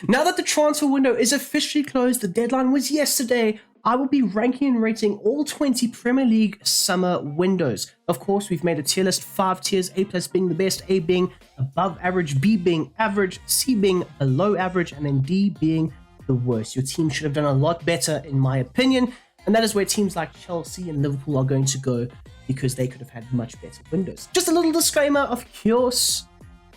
Now that the transfer window is officially closed, the deadline was yesterday, I will be ranking and rating all 20 Premier League summer windows. Of course, we've made a tier list, 5 tiers, A plus being the best, A being above average, B being average, C being below average, and then D being the worst. Your team should have done a lot better, in my opinion, and that is where teams like Chelsea and Liverpool are going to go because they could have had much better windows. Just a little disclaimer, of course,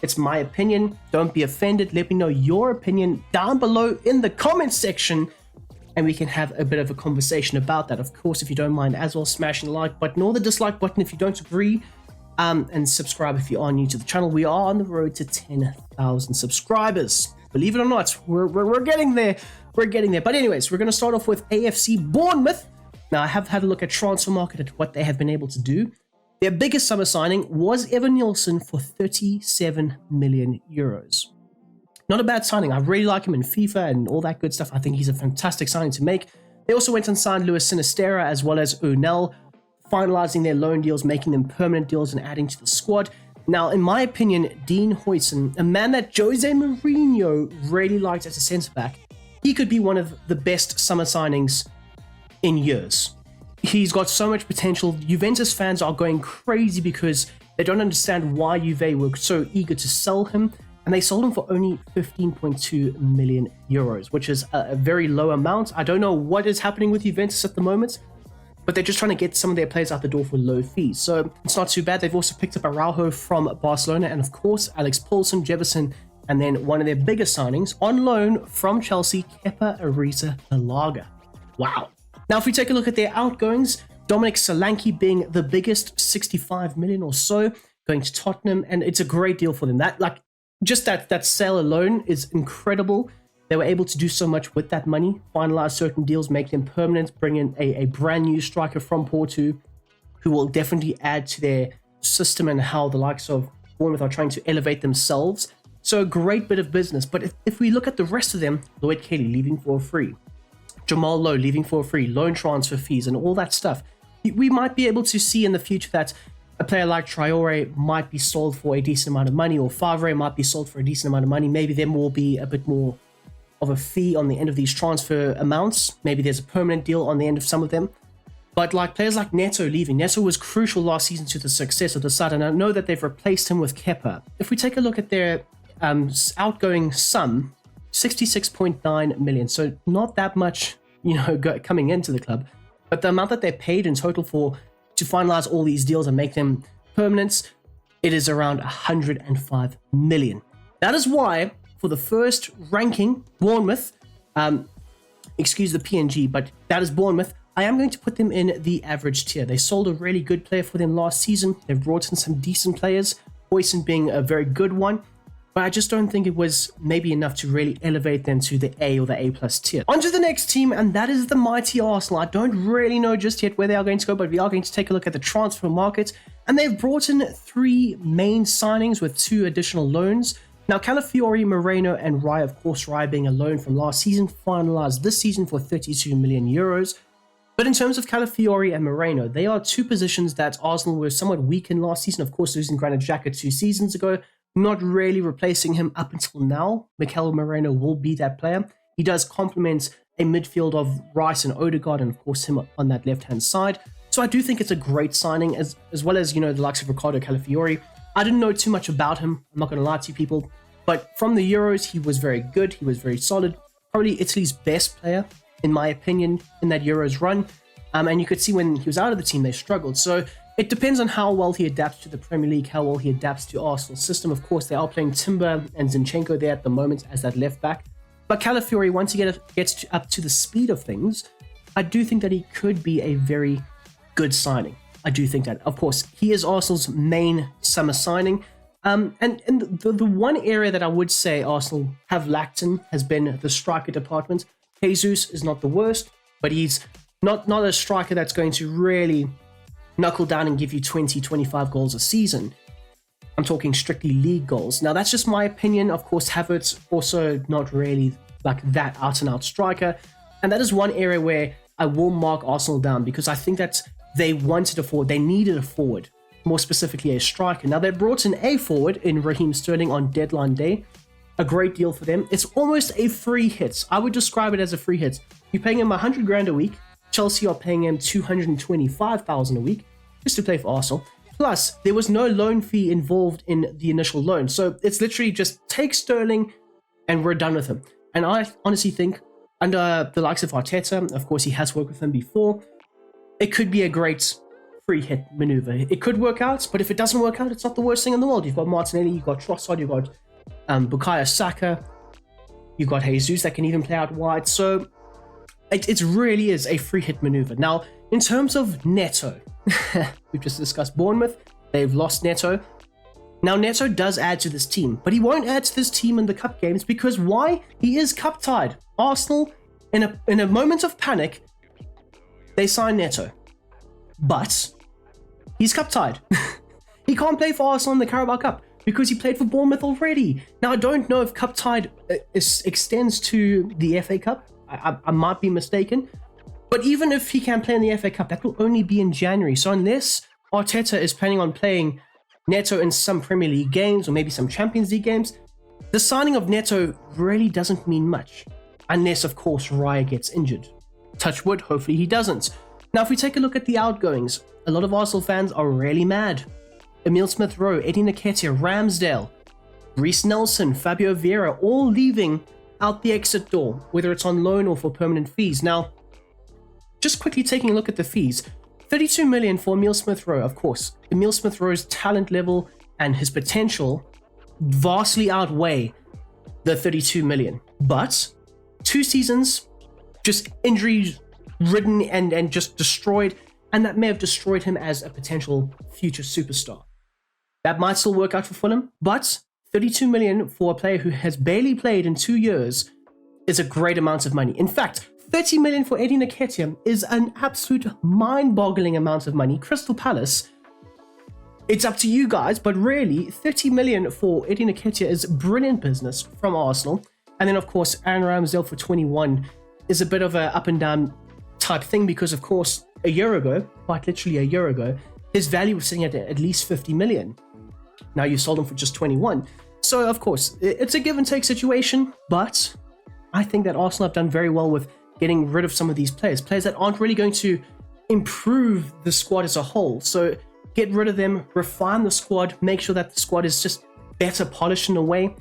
it's my opinion. Don't be offended. Let me know your opinion down below in the comments section, and we can have a bit of a conversation about that. Of course, if you don't mind, as well, smashing the like button or the dislike button if you don't agree, and subscribe if you are new to the channel. We are on the road to 10,000 subscribers. Believe it or not, we're getting there. We're getting there. But anyways, we're going to start off with AFC Bournemouth. Now, I have had a look at transfer market at what they have been able to do. Their biggest summer signing was Evan Nielsen for 37 million euros. Not a bad signing. I really like him in FIFA and all that good stuff. I think he's a fantastic signing to make. They also went and signed Luis Sinistera as well as Unel, finalizing their loan deals, making them permanent deals and adding to the squad. Now, in my opinion, Dean Huijsen, a man that Jose Mourinho really liked as a centre-back, he could be one of the best summer signings in years. He's got so much potential. Juventus fans are going crazy because they don't understand why Juve were so eager to sell him, and they sold him for only 15.2 million euros, which is a very low amount. I don't know what is happening with Juventus at the moment, but they're just trying to get some of their players out the door for low fees. So it's not too bad. They've also picked up Araujo from Barcelona, and of course, Alex Paulson, Jefferson, and then one of their biggest signings on loan from Chelsea, Kepa Arrizabalaga. Wow. Now, if we take a look at their outgoings, Dominic Solanke being the biggest, 65 million or so, going to Tottenham, and it's a great deal for them. That sale alone is incredible. They were able to do so much with that money, finalize certain deals, make them permanent, bring in a brand new striker from Porto, who will definitely add to their system and how the likes of Bournemouth are trying to elevate themselves. So a great bit of business. But if we look at the rest of them, Lloyd Kelly leaving for free, Jamal Lowe leaving for free, loan transfer fees and all that stuff, we might be able to see in the future that a player like Traore might be sold for a decent amount of money, or Favre might be sold for a decent amount of money. Maybe there will be a bit more of a fee on the end of these transfer amounts. Maybe there's a permanent deal on the end of some of them. But like players like Neto leaving, Neto was crucial last season to the success of the side, and I know that they've replaced him with Kepa. If we take a look at their outgoing sum, 66.9 million. So not that much, coming into the club, but the amount that they paid in total to finalize all these deals and make them permanents, it is around 105 million. That is why for the first ranking, Bournemouth, excuse the PNG, but that is Bournemouth, I am going to put them in the average tier. They sold a really good player for them last season. They've brought in some decent players, Huijsen being a very good one, but I just don't think it was maybe enough to really elevate them to the A or the A plus tier. On to the next team, and that is the mighty Arsenal. I don't really know just yet where they are going to go, but we are going to take a look at the transfer market, and they've brought in 3 main signings with 2 additional loans. Now, Calafiori, Moreno, and Raya, of course, Raya being a loan from last season, finalized this season for 32 million euros. But in terms of Calafiori and Moreno, they are 2 positions that Arsenal were somewhat weak in last season. Of course, losing Granit Xhaka 2 seasons ago, not really replacing him up until now. Mikel Moreno will be that player. He does complement a midfield of Rice and Odegaard, and of course him on that left-hand side. So I do think it's a great signing, as well as, the likes of Ricardo Calafiori. I didn't know too much about him, I'm not going to lie to you people, but from the Euros, he was very good, he was very solid. Probably Italy's best player, in my opinion, in that Euros run. And you could see when he was out of the team, they struggled. So it depends on how well he adapts to the Premier League, how well he adapts to Arsenal's system. Of course, they are playing Timber and Zinchenko there at the moment as that left back. But Calafiori, once he gets up to the speed of things, I do think that he could be a very good signing. I do think that. Of course, he is Arsenal's main summer signing. And the one area that I would say Arsenal have lacked in has been the striker department. Jesus is not the worst, but he's not a striker that's going to really knuckle down and give you 20, 25 goals a season. I'm talking strictly league goals. Now, that's just my opinion. Of course, Havertz also not really like that out-and-out striker. And that is one area where I will mark Arsenal down, because I think that they needed a forward, more specifically a striker. Now, they brought in a forward in Raheem Sterling on deadline day, a great deal for them. It's almost a free hit. I would describe it as a free hit. You're paying him 100 grand a week. Chelsea are paying him 225,000 a week just to play for Arsenal. Plus, there was no loan fee involved in the initial loan. So it's literally just take Sterling and we're done with him. And I honestly think under the likes of Arteta, of course, he has worked with him before, it could be a great free hit maneuver. It could work out, but if it doesn't work out, it's not the worst thing in the world. You've got Martinelli, you've got Trossard, you've got Bukayo Saka, you've got Jesus that can even play out wide. So it really is a free hit maneuver. Now, in terms of Neto, we've just discussed Bournemouth. They've lost Neto. Now, Neto does add to this team, but he won't add to this team in the cup games because why? He is cup tied. Arsenal, in a moment of panic, they sign Neto. But he's cup tied. He can't play for Arsenal in the Carabao Cup because he played for Bournemouth already. Now, I don't know if cup tied extends to the FA Cup. I might be mistaken. But even if he can play in the FA Cup, that will only be in January. So unless Arteta is planning on playing Neto in some Premier League games or maybe some Champions League games, the signing of Neto really doesn't mean much. Unless, of course, Raya gets injured. Touch wood, hopefully he doesn't. Now, if we take a look at the outgoings, a lot of Arsenal fans are really mad. Emile Smith-Rowe, Eddie Nketiah, Ramsdale, Reece Nelson, Fabio Vieira, all leaving out the exit door, whether it's on loan or for permanent fees. Now, just quickly taking a look at the fees, 32 million for Emile Smith-Rowe, of course. Emile Smith-Rowe's talent level and his potential vastly outweigh the 32 million. But 2 seasons, just injuries ridden and just destroyed, and that may have destroyed him as a potential future superstar. That might still work out for Fulham, but 32 million for a player who has barely played in 2 years is a great amount of money. In fact, 30 million for Eddie Nketiah is an absolute mind-boggling amount of money. Crystal Palace, it's up to you guys, but really, 30 million for Eddie Nketiah is brilliant business from Arsenal. And then, of course, Aaron Ramsdale for 21 is a bit of a up and down type thing because, of course, a year ago, quite literally a year ago, his value was sitting at least 50 million. Now you sold him for just 21. So, of course, it's a give and take situation, but I think that Arsenal have done very well with getting rid of some of these players that aren't really going to improve the squad as a whole. So get rid of them, refine the squad, make sure that the squad is just better polished in a way.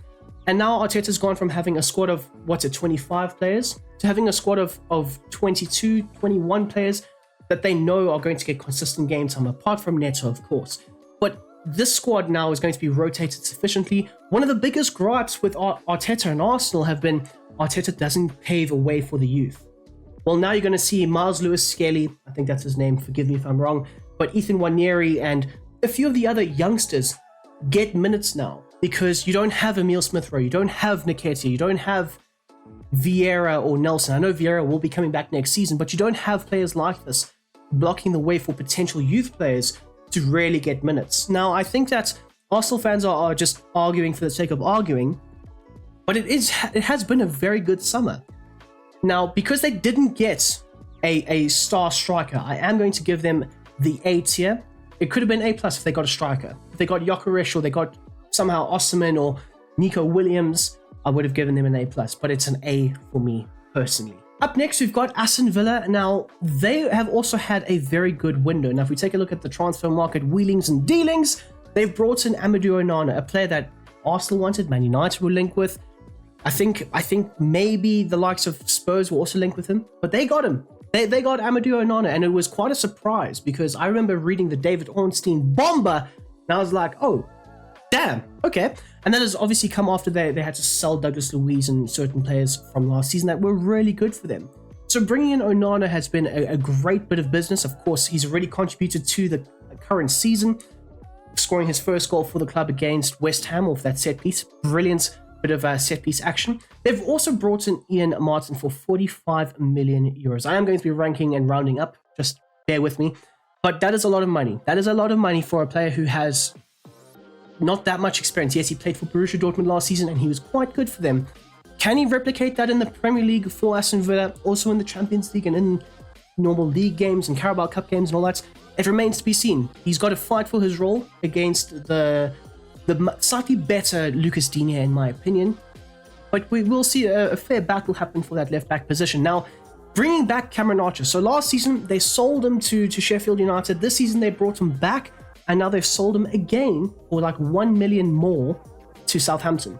And now Arteta's gone from having a squad of, 25 players to having a squad of 22, 21 players that they know are going to get consistent game time, apart from Neto, of course. But this squad now is going to be rotated sufficiently. One of the biggest gripes with Arteta and Arsenal have been Arteta doesn't pave a way for the youth. Well, now you're going to see Miles Lewis-Skelly, I think that's his name, forgive me if I'm wrong, but Ethan Nwaneri and a few of the other youngsters get minutes now because you don't have Emile Smith-Rowe, you don't have Nketiah, you don't have Vieira or Nelson. I know Vieira will be coming back next season, but you don't have players like this blocking the way for potential youth players to really get minutes. Now, I think that Arsenal fans are just arguing for the sake of arguing, but it has been a very good summer. Now, because they didn't get a star striker, I am going to give them the A tier. It could have been A+ if they got a striker. If they got Gyökeres or they got somehow Osimhen or Nico Williams, I would have given them an A+, but it's an A for me personally. Up next, we've got Aston Villa. Now, they have also had a very good window. Now, if we take a look at the transfer market wheelings and dealings, they've brought in Amadou Onana, a player that Arsenal wanted, Man United were linked with. I think maybe the likes of Spurs will also link with him, but they got him. They got Amadou Onana, and it was quite a surprise because I remember reading the David Ornstein bomber, and I was like, oh, damn, okay. And that has obviously come after they had to sell Douglas Luiz and certain players from last season that were really good for them. So bringing in Onana has been a great bit of business. Of course, he's already contributed to the current season, scoring his first goal for the club against West Ham off that set piece. Brilliant bit of set piece action. They've also brought in Ian Martin for 45 million euros. I am going to be ranking and rounding up, just bear with me. But that is a lot of money. That is a lot of money for a player who has not that much experience. Yes, he played for Borussia Dortmund last season and he was quite good for them. Can he replicate that in the Premier League for Aston Villa, also in the Champions League and in normal league games and Carabao Cup games and all that? It remains to be seen. He's got to fight for his role against the slightly better Lucas Digne, in my opinion. but we will see a fair battle happen for that left back position. Now, bringing back Cameron Archer. So last season, they sold him to Sheffield United. This season, they brought him back, and now they've sold him again for like 1 million more to Southampton.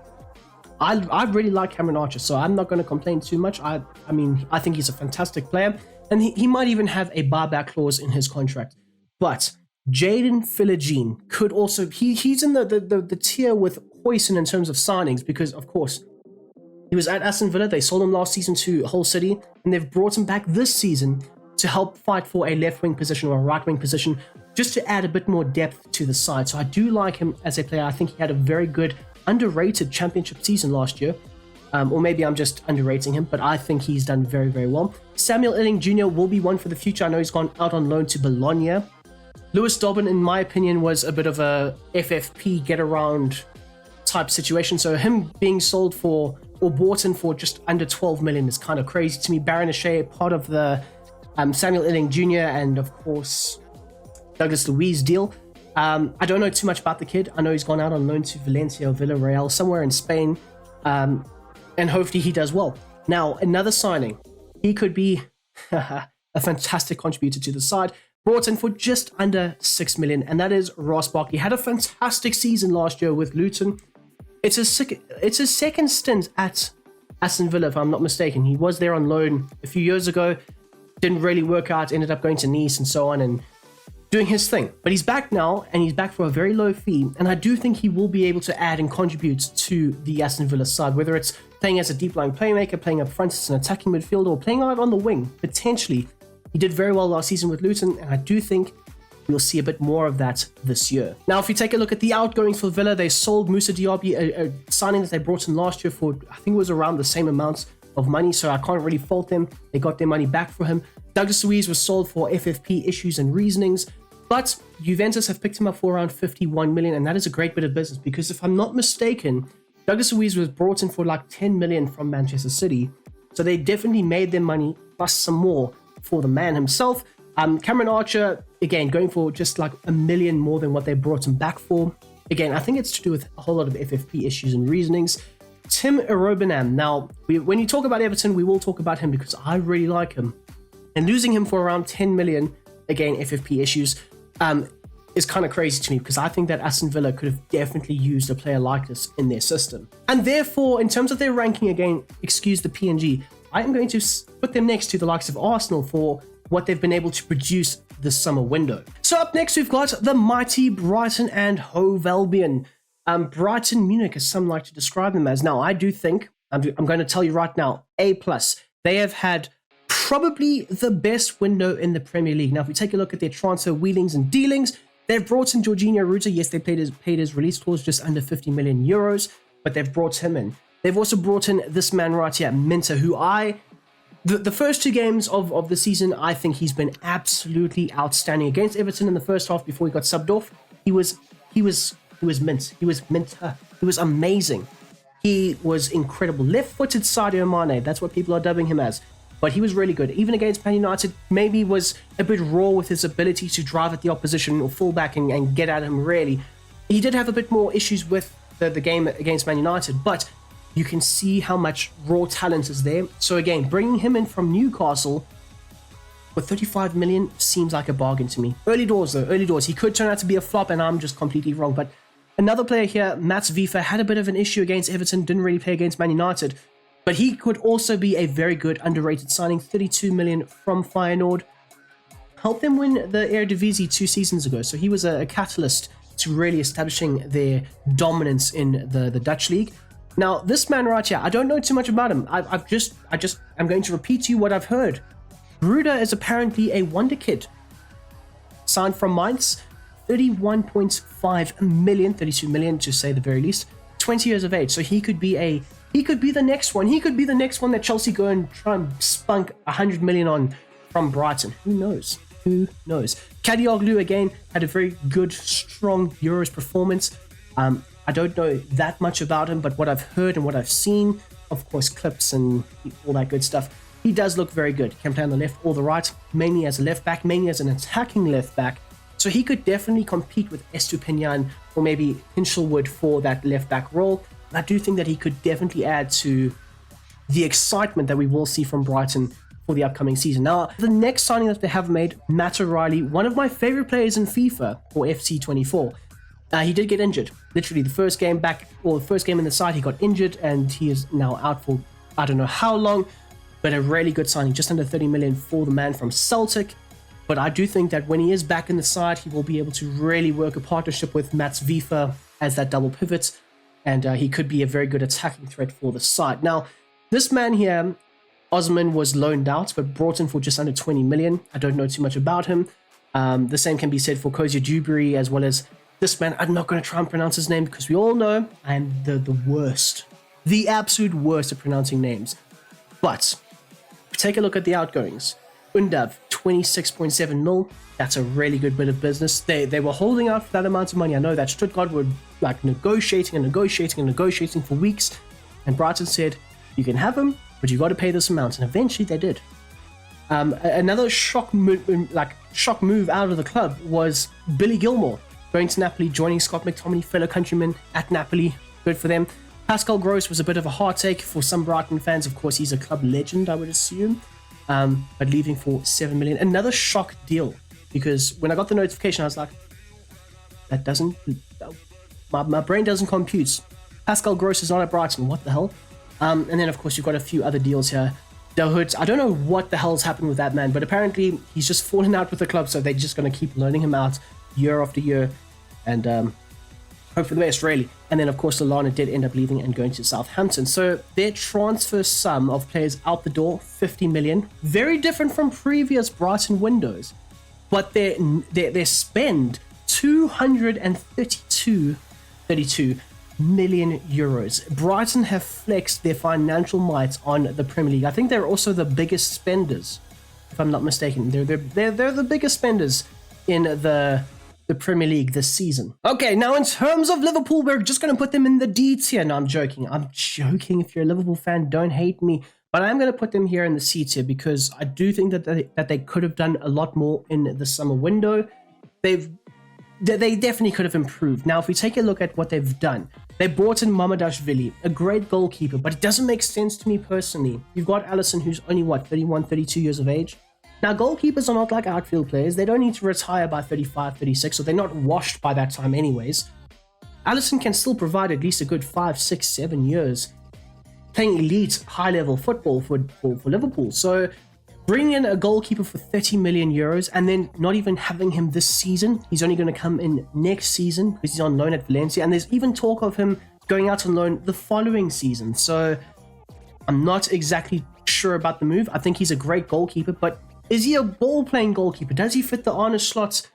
I really like Cameron Archer, so I'm not going to complain too much. I mean, I think he's a fantastic player, and he might even have a buyback clause in his contract. But Jaden Philogene could also, he's in the tier with Hoyson in terms of signings, because of course he was at Aston Villa. They sold him last season to Hull City, and they've brought him back this season to help fight for a left wing position or a right wing position, just to add a bit more depth to the side. So I do like him as a player. I think he had a very good, underrated championship season last year. Or maybe I'm just underrating him, but I think he's done very, very well. Samuel Elling Jr. will be one for the future. I know he's gone out on loan to Bologna. Lewis Dobbin, in my opinion, was a bit of a FFP get-around type situation. So him being sold for, or bought in for just under 12 million is kind of crazy to me. Baron O'Shea, part of the Samuel Elling Jr. and, of course, Douglas Luiz deal. I don't know too much about the kid. I know he's gone out on loan to Valencia or Villarreal, somewhere in Spain. And hopefully he does well. Now, another signing. He could be a fantastic contributor to the side. Brought in for just under 6 million, and that is Ross Barkley. Had a fantastic season last year with Luton. It's his second stint at Aston Villa, if I'm not mistaken. He was there on loan a few years ago. Didn't really work out. Ended up going to Nice and so on and doing his thing. But he's back now, and he's back for a very low fee. And I do think he will be able to add and contribute to the Aston Villa side, whether it's playing as a deep-lying playmaker, playing up front as an attacking midfielder, or playing out on the wing, potentially. He did very well last season with Luton, and I do think we'll see a bit more of that this year. Now, if you take a look at the outgoings for Villa, they sold Moussa Diaby, a signing that they brought in last year for, I think it was around the same amount of money, so I can't really fault them. They got their money back for him. Douglas Luiz was sold for FFP issues and reasonings, but Juventus have picked him up for around 51 million, and that is a great bit of business, because if I'm not mistaken, Douglas Luiz was brought in for like 10 million from Manchester City, so they definitely made their money plus some more for the man himself. Cameron Archer, again, going for just like 1 million more than what they brought him back for. Again, I think it's to do with a whole lot of FFP issues and reasonings. Tim Irobanam. Now, when you talk about Everton, we will talk about him because I really like him. And losing him for around 10 million, again, FFP issues, is kind of crazy to me, because I think that Aston Villa could have definitely used a player like this in their system. And therefore, in terms of their ranking, again, excuse the PNG, I am going to put them next to the likes of Arsenal for what they've been able to produce this summer window. So up next, we've got the mighty Brighton and Hove Albion. Brighton Munich, as some like to describe them as. Now, I do think, I'm going to tell you right now, A+. They have had probably the best window in the Premier League. Now, if we take a look at their transfer wheelings and dealings, they've brought in Jorginho Ruta. Yes, they paid his release clause just under 50 million euros, but they've brought him in. They've also brought in this man right here, Minter, who the first two games of the season, I think he's been absolutely outstanding. Against Everton in the first half before he got subbed off, he was mint. He was Minter. He was amazing. He was incredible. Left-footed Sadio Mane, that's what people are dubbing him as. But he was really good. Even against Man United, maybe was a bit raw with his ability to drive at the opposition or full back and get at him, really. He did have a bit more issues with the game against Man United, but you can see how much raw talent is there. So again, bringing him in from Newcastle for 35 million seems like a bargain to me. Early doors though, early doors. He could turn out to be a flop and I'm just completely wrong. But another player here, Mats Vifa, had a bit of an issue against Everton, didn't really play against Man United. But he could also be a very good underrated signing. 32 million from Feyenoord. Helped them win the Eredivisie 2 seasons ago. So he was a catalyst to really establishing their dominance in the Dutch league. Now, this man right here, I don't know too much about him. I'm going to repeat to you what I've heard. Bruder is apparently a wonder kid. Signed from Mainz, 31.5 million, 32 million to say the very least. 20 years of age, so he could be the next one. He could be the next one that Chelsea go and try and spunk 100 million on from Brighton. Who knows? Who knows? Kadioglu again had a very good, strong Euros performance. I don't know that much about him, but what I've heard and what I've seen, of course, clips and all that good stuff, he does look very good. Can play on the left or the right, mainly as a left back, mainly as an attacking left back. So he could definitely compete with Estupinian or maybe Hinchelwood for that left back role. I do think that he could definitely add to the excitement that we will see from Brighton for the upcoming season. Now, the next signing that they have made, Matt O'Reilly, one of my favorite players in FIFA or FC24. He did get injured. Literally the first game back, or the first game in the side, he got injured and he is now out for I don't know how long, but a really good signing, just under 30 million for the man from Celtic. But I do think that when he is back in the side, he will be able to really work a partnership with Mats Vifa as that double pivot, and he could be a very good attacking threat for the side. Now, this man here, Osman, was loaned out, but brought in for just under 20 million. I don't know too much about him. The same can be said for Kozia Dewberry, as well as this man. I'm not going to try and pronounce his name because we all know I am the worst, the absolute worst at pronouncing names. But take a look at the outgoings. Undav, 26.7 mil. That's a really good bit of business. They were holding out for that amount of money. I know that Stuttgart were like negotiating for weeks, and Brighton said, you can have him, but you got to pay this amount, and eventually they did. Another shock move out of the club was Billy Gilmore going to Napoli, joining Scott McTominay, fellow countryman at Napoli. Good for them. Pascal Gross was a bit of a heartache for some Brighton fans. Of course, he's a club legend, I would assume, but leaving for 7 million. Another shock deal, because when I got the notification, I was like, that doesn't, my brain doesn't compute. Pascal Gross is not at Brighton. What the hell? And then, of course, you've got a few other deals here. De Hood, I don't know what the hell's happened with that man, but apparently he's just fallen out with the club, so they're just going to keep loaning him out year after year, and hope for the best, really. And then, of course, Lallana did end up leaving and going to Southampton. So their transfer sum of players out the door, 50 million. Very different from previous Brighton windows, but their spend, 232 million euros. Brighton have flexed their financial might on the Premier League. I think they're also the biggest spenders, if I'm not mistaken. They're the biggest spenders in the Premier League this season. Okay, now in terms of Liverpool, we're just going to put them in the D tier. No, I'm joking. If you're a Liverpool fan, don't hate me. But I'm going to put them here in the C tier because I do think that they could have done a lot more in the summer window. They definitely could have improved. Now, if we take a look at what they've done, they brought in Mamardashvili, a great goalkeeper, but it doesn't make sense to me personally. You've got Alisson, who's only, 31, 32 years of age? Now, goalkeepers are not like outfield players. They don't need to retire by 35, 36, so they're not washed by that time anyways. Alisson can still provide at least a good 5, 6, 7 years playing elite, high-level football for Liverpool. So bringing in a goalkeeper for 30 million euros and then not even having him this season, he's only going to come in next season because he's on loan at Valencia, and there's even talk of him going out on loan the following season. So I'm not exactly sure about the move. I think he's a great goalkeeper, but is he a ball-playing goalkeeper? Does he fit the Arne Slot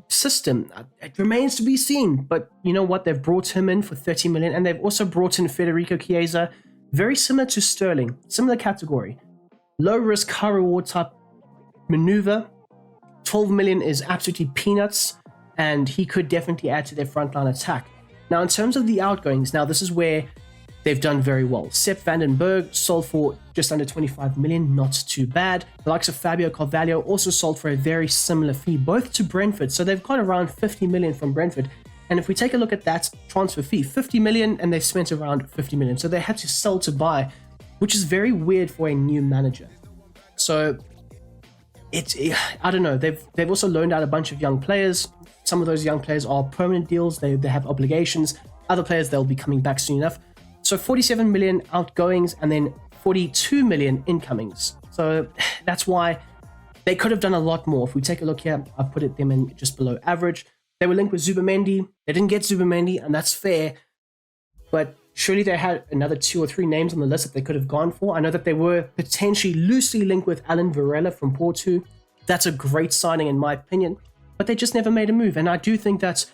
system? It remains to be seen. But you know what? They've brought him in for 30 million, and they've also brought in Federico Chiesa, very similar to Sterling, similar category. Low-risk, high-reward type maneuver. 12 million is absolutely peanuts, and he could definitely add to their frontline attack. Now, in terms of the outgoings, now this is where they've done very well. Sepp van den Berg sold for just under 25 million, not too bad. The likes of Fabio Carvalho also sold for a very similar fee, both to Brentford. So they've got around 50 million from Brentford. And if we take a look at that transfer fee, 50 million, and they've spent around 50 million. So they had to sell to buy, which is very weird for a new manager. So I don't know. They've also loaned out a bunch of young players. Some of those young players are permanent deals. They have obligations. Other players, they'll be coming back soon enough. So 47 million outgoings and then 42 million incomings. So that's why they could have done a lot more. If we take a look here, I've put them in just below average. They were linked with Zubamendi. They didn't get Zubamendi, and that's fair. But surely they had another 2 or 3 names on the list that they could have gone for. I know that they were potentially loosely linked with Alan Varela from Porto. That's a great signing in my opinion. But they just never made a move. And I do think that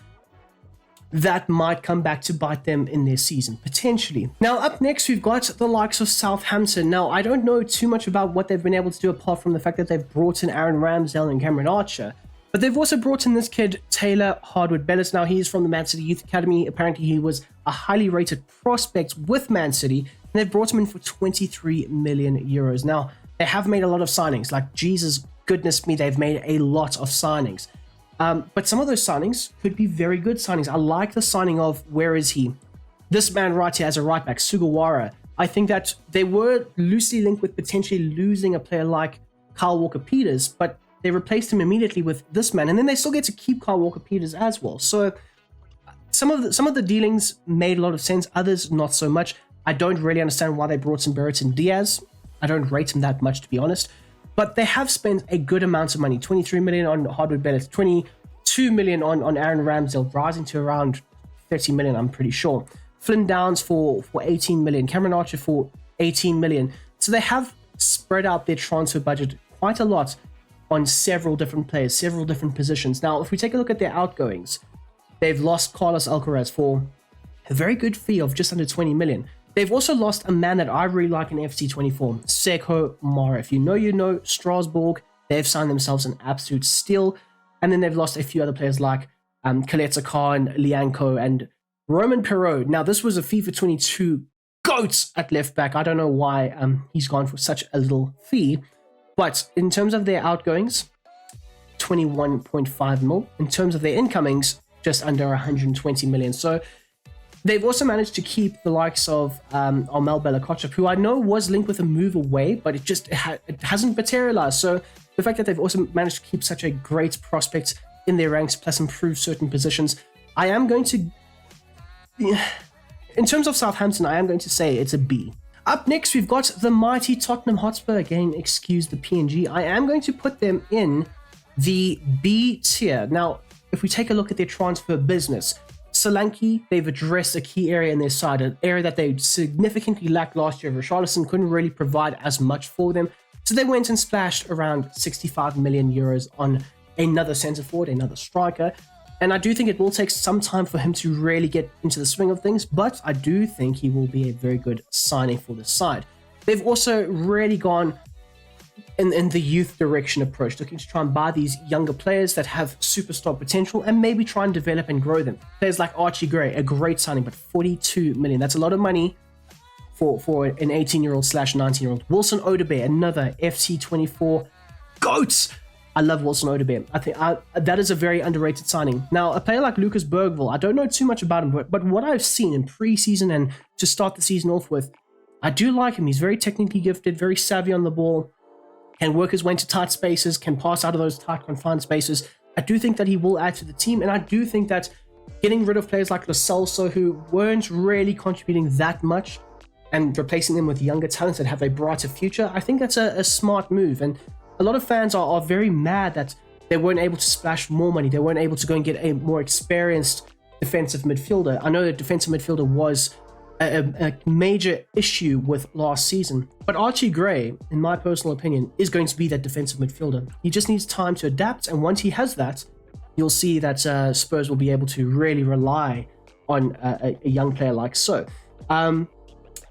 might come back to bite them in their season, potentially. Now, up next, we've got the likes of Southampton. Now, I don't know too much about what they've been able to do apart from the fact that they've brought in Aaron Ramsdale and Cameron Archer. But they've also brought in this kid, Taylor Hardwood-Bellis. Now, he's from the Man City Youth Academy. Apparently, he was a highly rated prospect with Man City, and they've brought him in for 23 million euros. Now, they have made a lot of signings. Like, Jesus goodness me, they've made a lot of signings. But some of those signings could be very good signings. I like the signing of, where is he? This man right here as a right back, Sugawara, I think that they were loosely linked with potentially losing a player like Kyle Walker-Peters, but they replaced him immediately with this man, and then they still get to keep Kyle Walker-Peters as well. So some of the dealings made a lot of sense, others not so much. I don't really understand why they brought in Brereton Diaz. I don't rate him that much, to be honest. But they have spent a good amount of money, 23 million on Hardwood Bennett, 22 million on Aaron Ramsdale, rising to around 30 million, I'm pretty sure. Flynn Downs for 18 million, Cameron Archer for 18 million. So they have spread out their transfer budget quite a lot on several different players, several different positions. Now, if we take a look at their outgoings, they've lost Carlos Alcaraz for a very good fee of just under 20 million. They've also lost a man that I really like in FC 24, Seko Mara. If you know, Strasbourg, they've signed themselves an absolute steal. And then they've lost a few other players like Kaleta Khan, Lianco, and Roman Perraud. Now, this was a FIFA 22 GOAT at left back. I don't know why he's gone for such a little fee. But in terms of their outgoings, 21.5 mil. In terms of their incomings, just under 120 million. So they've also managed to keep the likes of Armel Bella-Kotchap, who I know was linked with a move away, but it hasn't materialized. So the fact that they've also managed to keep such a great prospect in their ranks, plus improve certain positions, I am going to... In terms of Southampton, I am going to say it's a B. Up next, we've got the mighty Tottenham Hotspur. Again, excuse the PNG. I am going to put them in the B tier. Now, if we take a look at their transfer business, Solanke, they've addressed a key area in their side, an area that they significantly lacked last year. Richarlison couldn't really provide as much for them. So they went and splashed around 65 million euros on another centre forward, another striker. And I do think it will take some time for him to really get into the swing of things, but I do think he will be a very good signing for the side. They've also really gone in the youth direction approach, looking to try and buy these younger players that have superstar potential and maybe try and develop and grow them. Players like Archie Gray, a great signing, but 42 million. That's a lot of money for an 18-year-old / 19-year-old. Wilson Odobert, another FC 24 GOAT. I love Wilson Odobert. I think that is a very underrated signing. Now, a player like Lucas Bergvall, I don't know too much about him, but what I've seen in preseason and to start the season off with, I do like him. He's very technically gifted, very savvy on the ball, can work his way into tight spaces, can pass out of those tight confined spaces. I do think that he will add to the team, and I do think that getting rid of players like Lo Celso, who weren't really contributing that much, and replacing them with younger talents that have a brighter future, I think that's a smart move. And a lot of fans are very mad that they weren't able to splash more money. They weren't able to go and get a more experienced defensive midfielder. I know that defensive midfielder was a major issue with last season, but Archie Gray, in my personal opinion, is going to be that defensive midfielder. He just needs time to adapt, and once he has that, you'll see that Spurs will be able to really rely on a young player like so.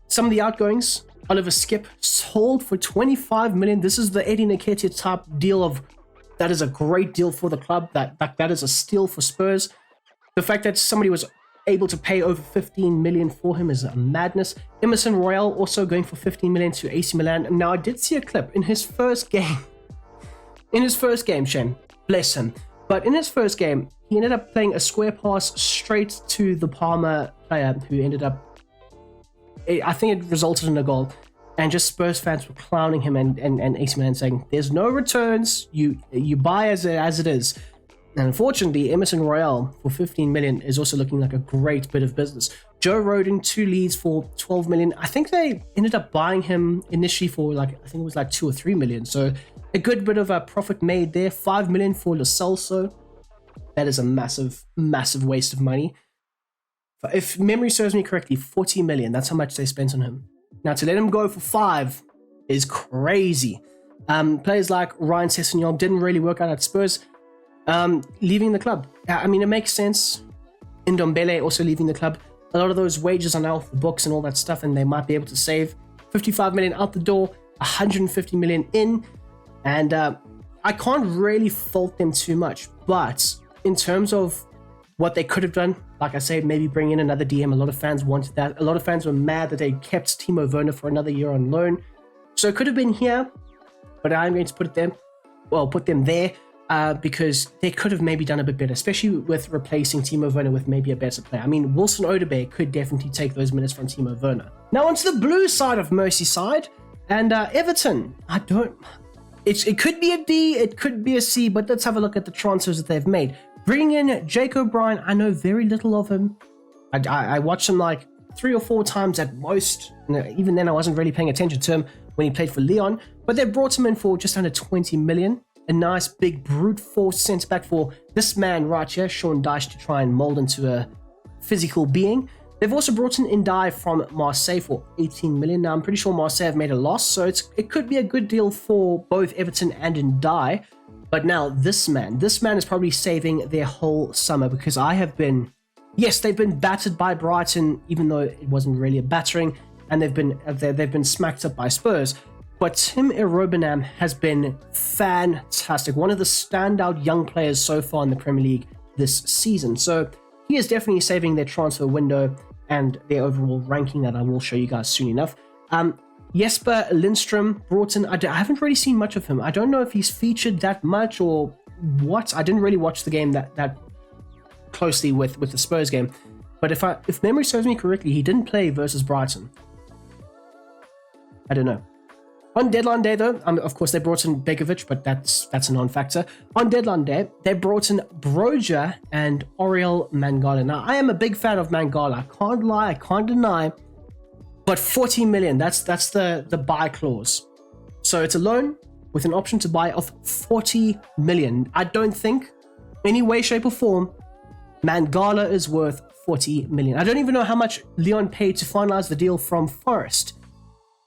Some of the outgoings: Oliver Skip sold for 25 million. This is the Eddie Nketiah type deal of that is a great deal for the club. That is a steal for Spurs. The fact that somebody was able to pay over 15 million for him is a madness. Emerson Royale also going for 15 million to AC Milan. Now, I did see a clip in his first game. Shame, bless him. But in his first game, he ended up playing a square pass straight to the Parma player, who ended up, I think it resulted in a goal. And just Spurs fans were clowning him and AC Milan saying, there's no returns, you buy as it is. And unfortunately, Emerson Royale for 15 million is also looking like a great bit of business. Joe Rodon, 2 leads for 12 million. I think they ended up buying him initially for I think it was 2 or 3 million. So a good bit of a profit made there. 5 million for Lo Celso. That is a massive, massive waste of money. If memory serves me correctly, 40 million. That's how much they spent on him. Now, to let him go for 5 is crazy. Players like Ryan Sessegnon didn't really work out at Spurs. Leaving the club. I mean, it makes sense. Ndombele also leaving the club. A lot of those wages are now for books and all that stuff, and they might be able to save 55 million out the door, 150 million in. And I can't really fault them too much. But in terms of what they could have done, like I said, maybe bring in another DM. A lot of fans wanted that. A lot of fans were mad that they kept Timo Werner for another year on loan. So it could have been here, but I'm going to put them there. because they could have maybe done a bit better, especially with replacing Timo Werner with maybe a better player. I mean, Wilson Odobey could definitely take those minutes from Timo Werner. Now onto the blue side of Merseyside, and Everton. It could be a D, it could be a C, but let's have a look at the transfers that they've made. Bringing in Jake O'Brien, I know very little of him. I watched him like 3 or 4 times at most. Even then, I wasn't really paying attention to him when he played for Lyon. But they brought him in for just under 20 million. A nice big brute force centre back for this man right here, Sean Dyche, to try and mold into a physical being. They've also brought in Ndiaye from Marseille for 18 million. Now, I'm pretty sure Marseille have made a loss, so it could be a good deal for both Everton and Ndiaye. But now this man is probably saving their whole summer, because yes, they've been battered by Brighton, even though it wasn't really a battering, and they've been smacked up by Spurs. But Tim Irobenham has been fantastic. One of the standout young players so far in the Premier League this season. So he is definitely saving their transfer window and their overall ranking that I will show you guys soon enough. Jesper Lindstrom brought in. I haven't really seen much of him. I don't know if he's featured that much or what. I didn't really watch the game that closely with the Spurs game. But if memory serves me correctly, he didn't play versus Brighton. I don't know. On deadline day, though, of course, they brought in Begovic, but that's a non-factor. On deadline day, they brought in Broja and Oriel Mangala. Now, I am a big fan of Mangala. I can't lie, I can't deny. But 40 million, that's the buy clause. So it's a loan with an option to buy of 40 million. I don't think, any way, shape, or form, Mangala is worth 40 million. I don't even know how much Lyon paid to finalize the deal from Forest,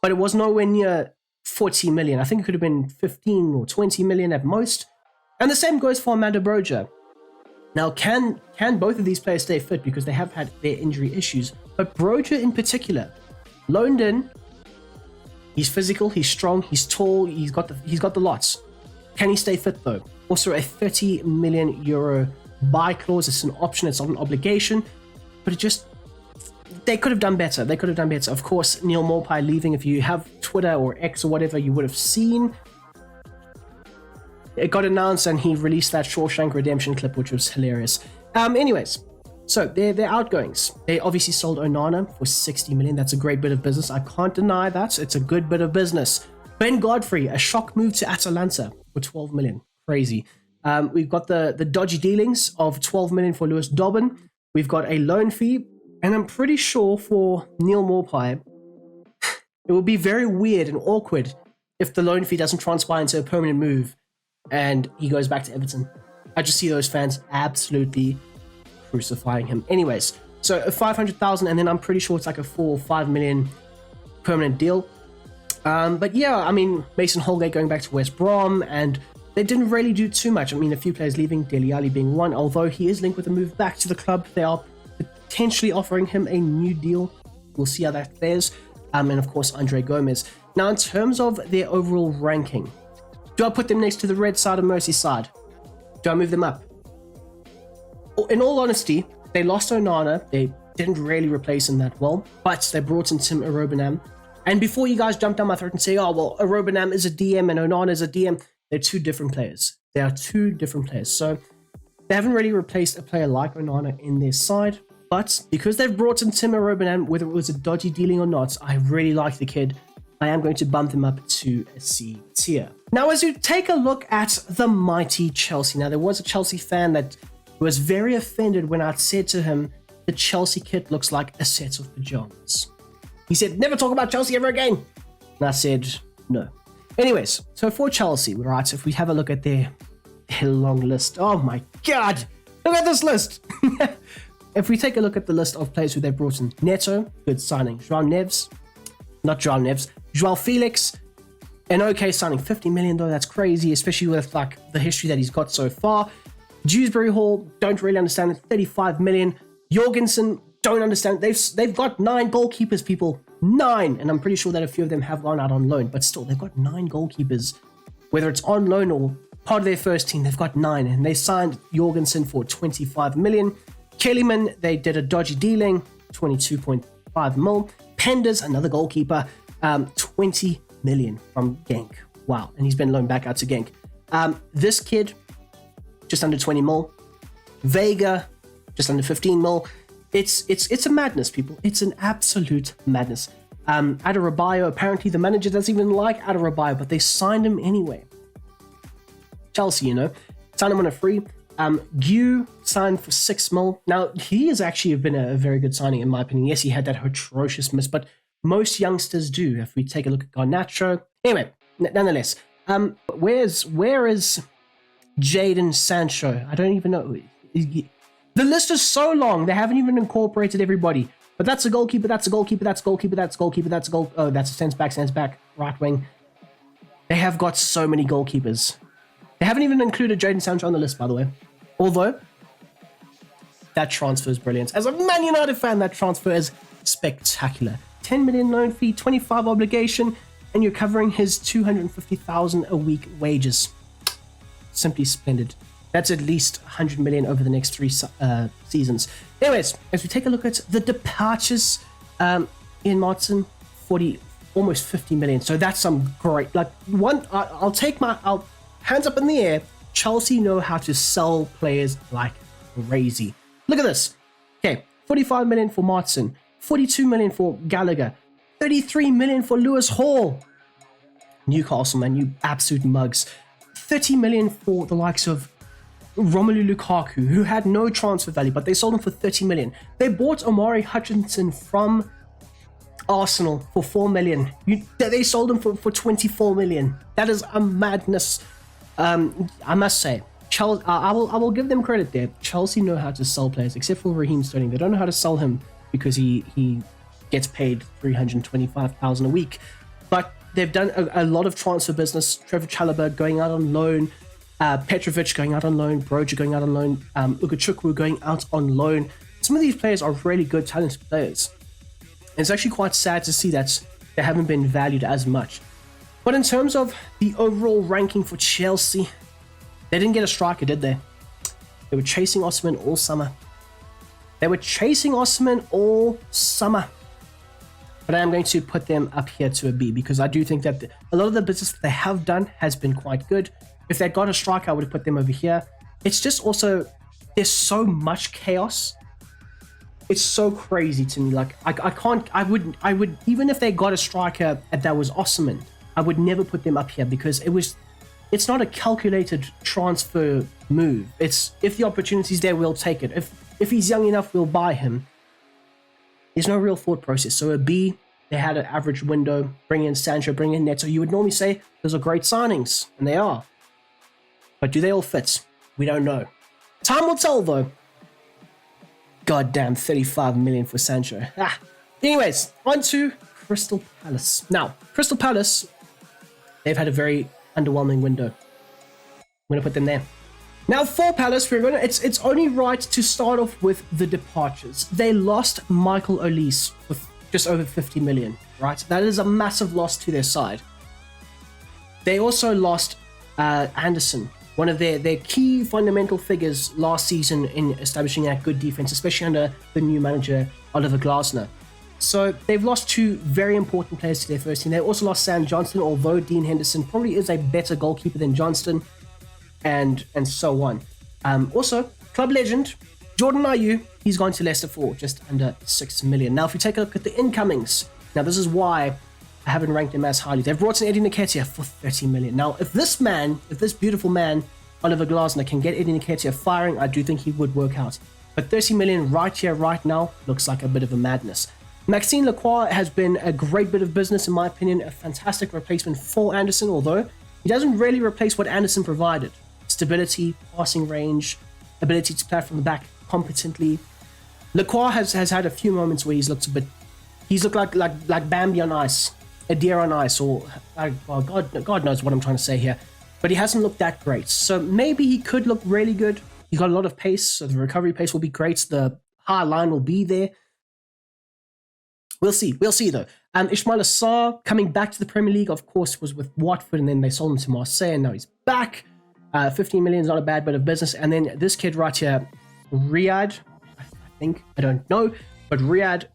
but it was nowhere near 40 million. I think it could have been 15 or 20 million at most. And the same goes for Amanda Broja. Now, can both of these players stay fit, because they have had their injury issues? But Broja in particular, loaned in, he's physical, he's strong, he's tall, he's got the lots. Can he stay fit though? Also a 30 million euro buy clause. It's an option, it's not an obligation, but they could have done better. Of course, Neil Maupay leaving. If you have Twitter or X or whatever, you would have seen it got announced, and he released that Shawshank Redemption clip, which was hilarious. Anyways, so their outgoings. They obviously sold Onana for 60 million. That's a great bit of business. I can't deny that. It's a good bit of business. Ben Godfrey, a shock move to Atalanta for 12 million. Crazy. We've got the dodgy dealings of 12 million for Lewis Dobbin. We've got a loan fee. And I'm pretty sure for Neil Maupay, it would be very weird and awkward if the loan fee doesn't transpire into a permanent move and he goes back to Everton. I just see those fans absolutely crucifying him. Anyways, so a 500,000, and then I'm pretty sure it's like a 4 or 5 million permanent deal. But yeah, I mean, Mason Holgate going back to West Brom, and they didn't really do too much. I mean, a few players leaving, Dele Alli being one, although he is linked with a move back to the club. They are potentially offering him a new deal. We'll see how that fares. And of course, Andre Gomez. Now, in terms of their overall ranking, do I put them next to the red side of Merseyside? Do I move them up? In all honesty, they lost Onana. They didn't really replace him that well, but they brought in Tim Irobenham. And before you guys jump down my throat and say, oh, well, Irobenham is a DM and Onana is a DM, they're two different players. They are two different players. So they haven't really replaced a player like Onana in their side. But because they've brought in Tim Irobenham, whether it was a dodgy dealing or not, I really like the kid. I am going to bump him up to a C tier. Now, as you take a look at the mighty Chelsea, now there was a Chelsea fan that was very offended when I said to him, the Chelsea kit looks like a set of pajamas. He said, never talk about Chelsea ever again. And I said, no. Anyways, so for Chelsea, right, if we have a look at their long list. Oh my God, look at this list. If we take a look at the list of players who they brought in, Neto, good signing. João Felix, an okay signing. 50 million though, that's crazy, especially with like the history that he's got so far. Dewsbury Hall, don't really understand it. 35 million. Jorgensen, don't understand. They've got 9 goalkeepers, people. 9, and I'm pretty sure that a few of them have gone out on loan, but still, they've got 9 goalkeepers. Whether it's on loan or part of their first team, they've got 9, and they signed Jorgensen for 25 million. Kellyman, they did a dodgy dealing, 22.5 mil. Penders, another goalkeeper, 20 million from Genk. Wow, and he's been loaned back out to Genk. This kid, just under 20 mil. Vega, just under 15 mil. It's a madness, people. It's an absolute madness. Adarabioyo, apparently the manager doesn't even like Adarabioyo, but they signed him anyway. Chelsea, signed him on a free. Gu signed for 6 mil. Now, he has actually been a very good signing, in my opinion. Yes, he had that atrocious miss, but most youngsters do. If we take a look at Garnacho. Anyway, nonetheless, where is Jadon Sancho? I don't even know. The list is so long, they haven't even incorporated everybody. But that's a goalkeeper, that's a goalkeeper, that's a goalkeeper, that's a goalkeeper, that's a goal. Oh, that's a centre back, right wing. They have got so many goalkeepers. They haven't even included Jadon Sancho on the list, by the way. Although, that transfer is brilliant. As a Man United fan, that transfer is spectacular. 10 million loan fee, 25 obligation, and you're covering his 250,000 a week wages. Simply splendid. That's at least 100 million over the next 3 seasons. Anyways, as we take a look at the departures, Ian Martin, almost 50 million. So that's some great. I'll take my hands up in the air. Chelsea know how to sell players like crazy. Look at this. Okay, 45 million for Martin, 42 million for Gallagher, 33 million for Lewis Hall. Newcastle, man, you absolute mugs. 30 million for the likes of Romelu Lukaku, who had no transfer value, but they sold him for 30 million. They bought Omari Hutchinson from Arsenal for 4 million. They sold him for 24 million. That is a madness. I must say, Chelsea, I will give them credit there. Chelsea know how to sell players, except for Raheem Sterling. They don't know how to sell him because he gets paid 325,000 a week. But they've done a lot of transfer business. Trevor Chalobah going out on loan. Petrovic going out on loan, Broja going out on loan, Ugachukwu going out on loan. Some of these players are really good, talented players. And it's actually quite sad to see that they haven't been valued as much. But in terms of the overall ranking for Chelsea, they didn't get a striker, did they? They were chasing Osimhen all summer. But I am going to put them up here to a B because I do think that a lot of the business that they have done has been quite good. If they got a striker, I would have put them over here. It's just also, there's so much chaos. It's so crazy to me. Like, I would, even if they got a striker that was Osimhen, I would never put them up here because it's not a calculated transfer move. It's, if the opportunity's there, we'll take it. If he's young enough, we'll buy him. There's no real thought process. So a B, they had an average window, bring in Sancho, bring in Neto. You would normally say those are great signings, and they are. But do they all fit? We don't know. Time will tell, though. Goddamn, 35 million for Sancho. Anyways, on to Crystal Palace. Now, Crystal Palace, they've had a very underwhelming window. I'm going to put them there. Now, for Palace, it's only right to start off with the departures. They lost Michael Olise with just over 50 million, right? That is a massive loss to their side. They also lost Anderson, one of their key fundamental figures last season in establishing that good defense, especially under the new manager, Oliver Glasner. So they've lost 2 very important players to their first team. They also lost Sam Johnston, although Dean Henderson probably is a better goalkeeper than Johnston, and so on. Also, club legend, Jordan Ayew, he's going to Leicester for just under 6 million. Now, if we take a look at the incomings, now this is why I haven't ranked them as highly. They've brought in Eddie Nketiah for 30 million. Now, if this beautiful man, Oliver Glasner, can get Eddie Nketiah firing, I do think he would work out. But 30 million right here, right now, looks like a bit of a madness. Maxime Lacroix has been a great bit of business, in my opinion, a fantastic replacement for Anderson, although he doesn't really replace what Anderson provided. Stability, passing range, ability to play from the back competently. Lacroix has had a few moments where he's looked like Bambi on ice, a deer on ice, or well, God knows what I'm trying to say here. But he hasn't looked that great. So maybe he could look really good. He's got a lot of pace, so the recovery pace will be great. The high line will be there. We'll see though. Ismail Assar coming back to the Premier League, of course, was with Watford, and then they sold him to Marseille, and now he's back. 15 million is not a bad bit of business. And then this kid right here, Riyadh, I don't know, but Riyadh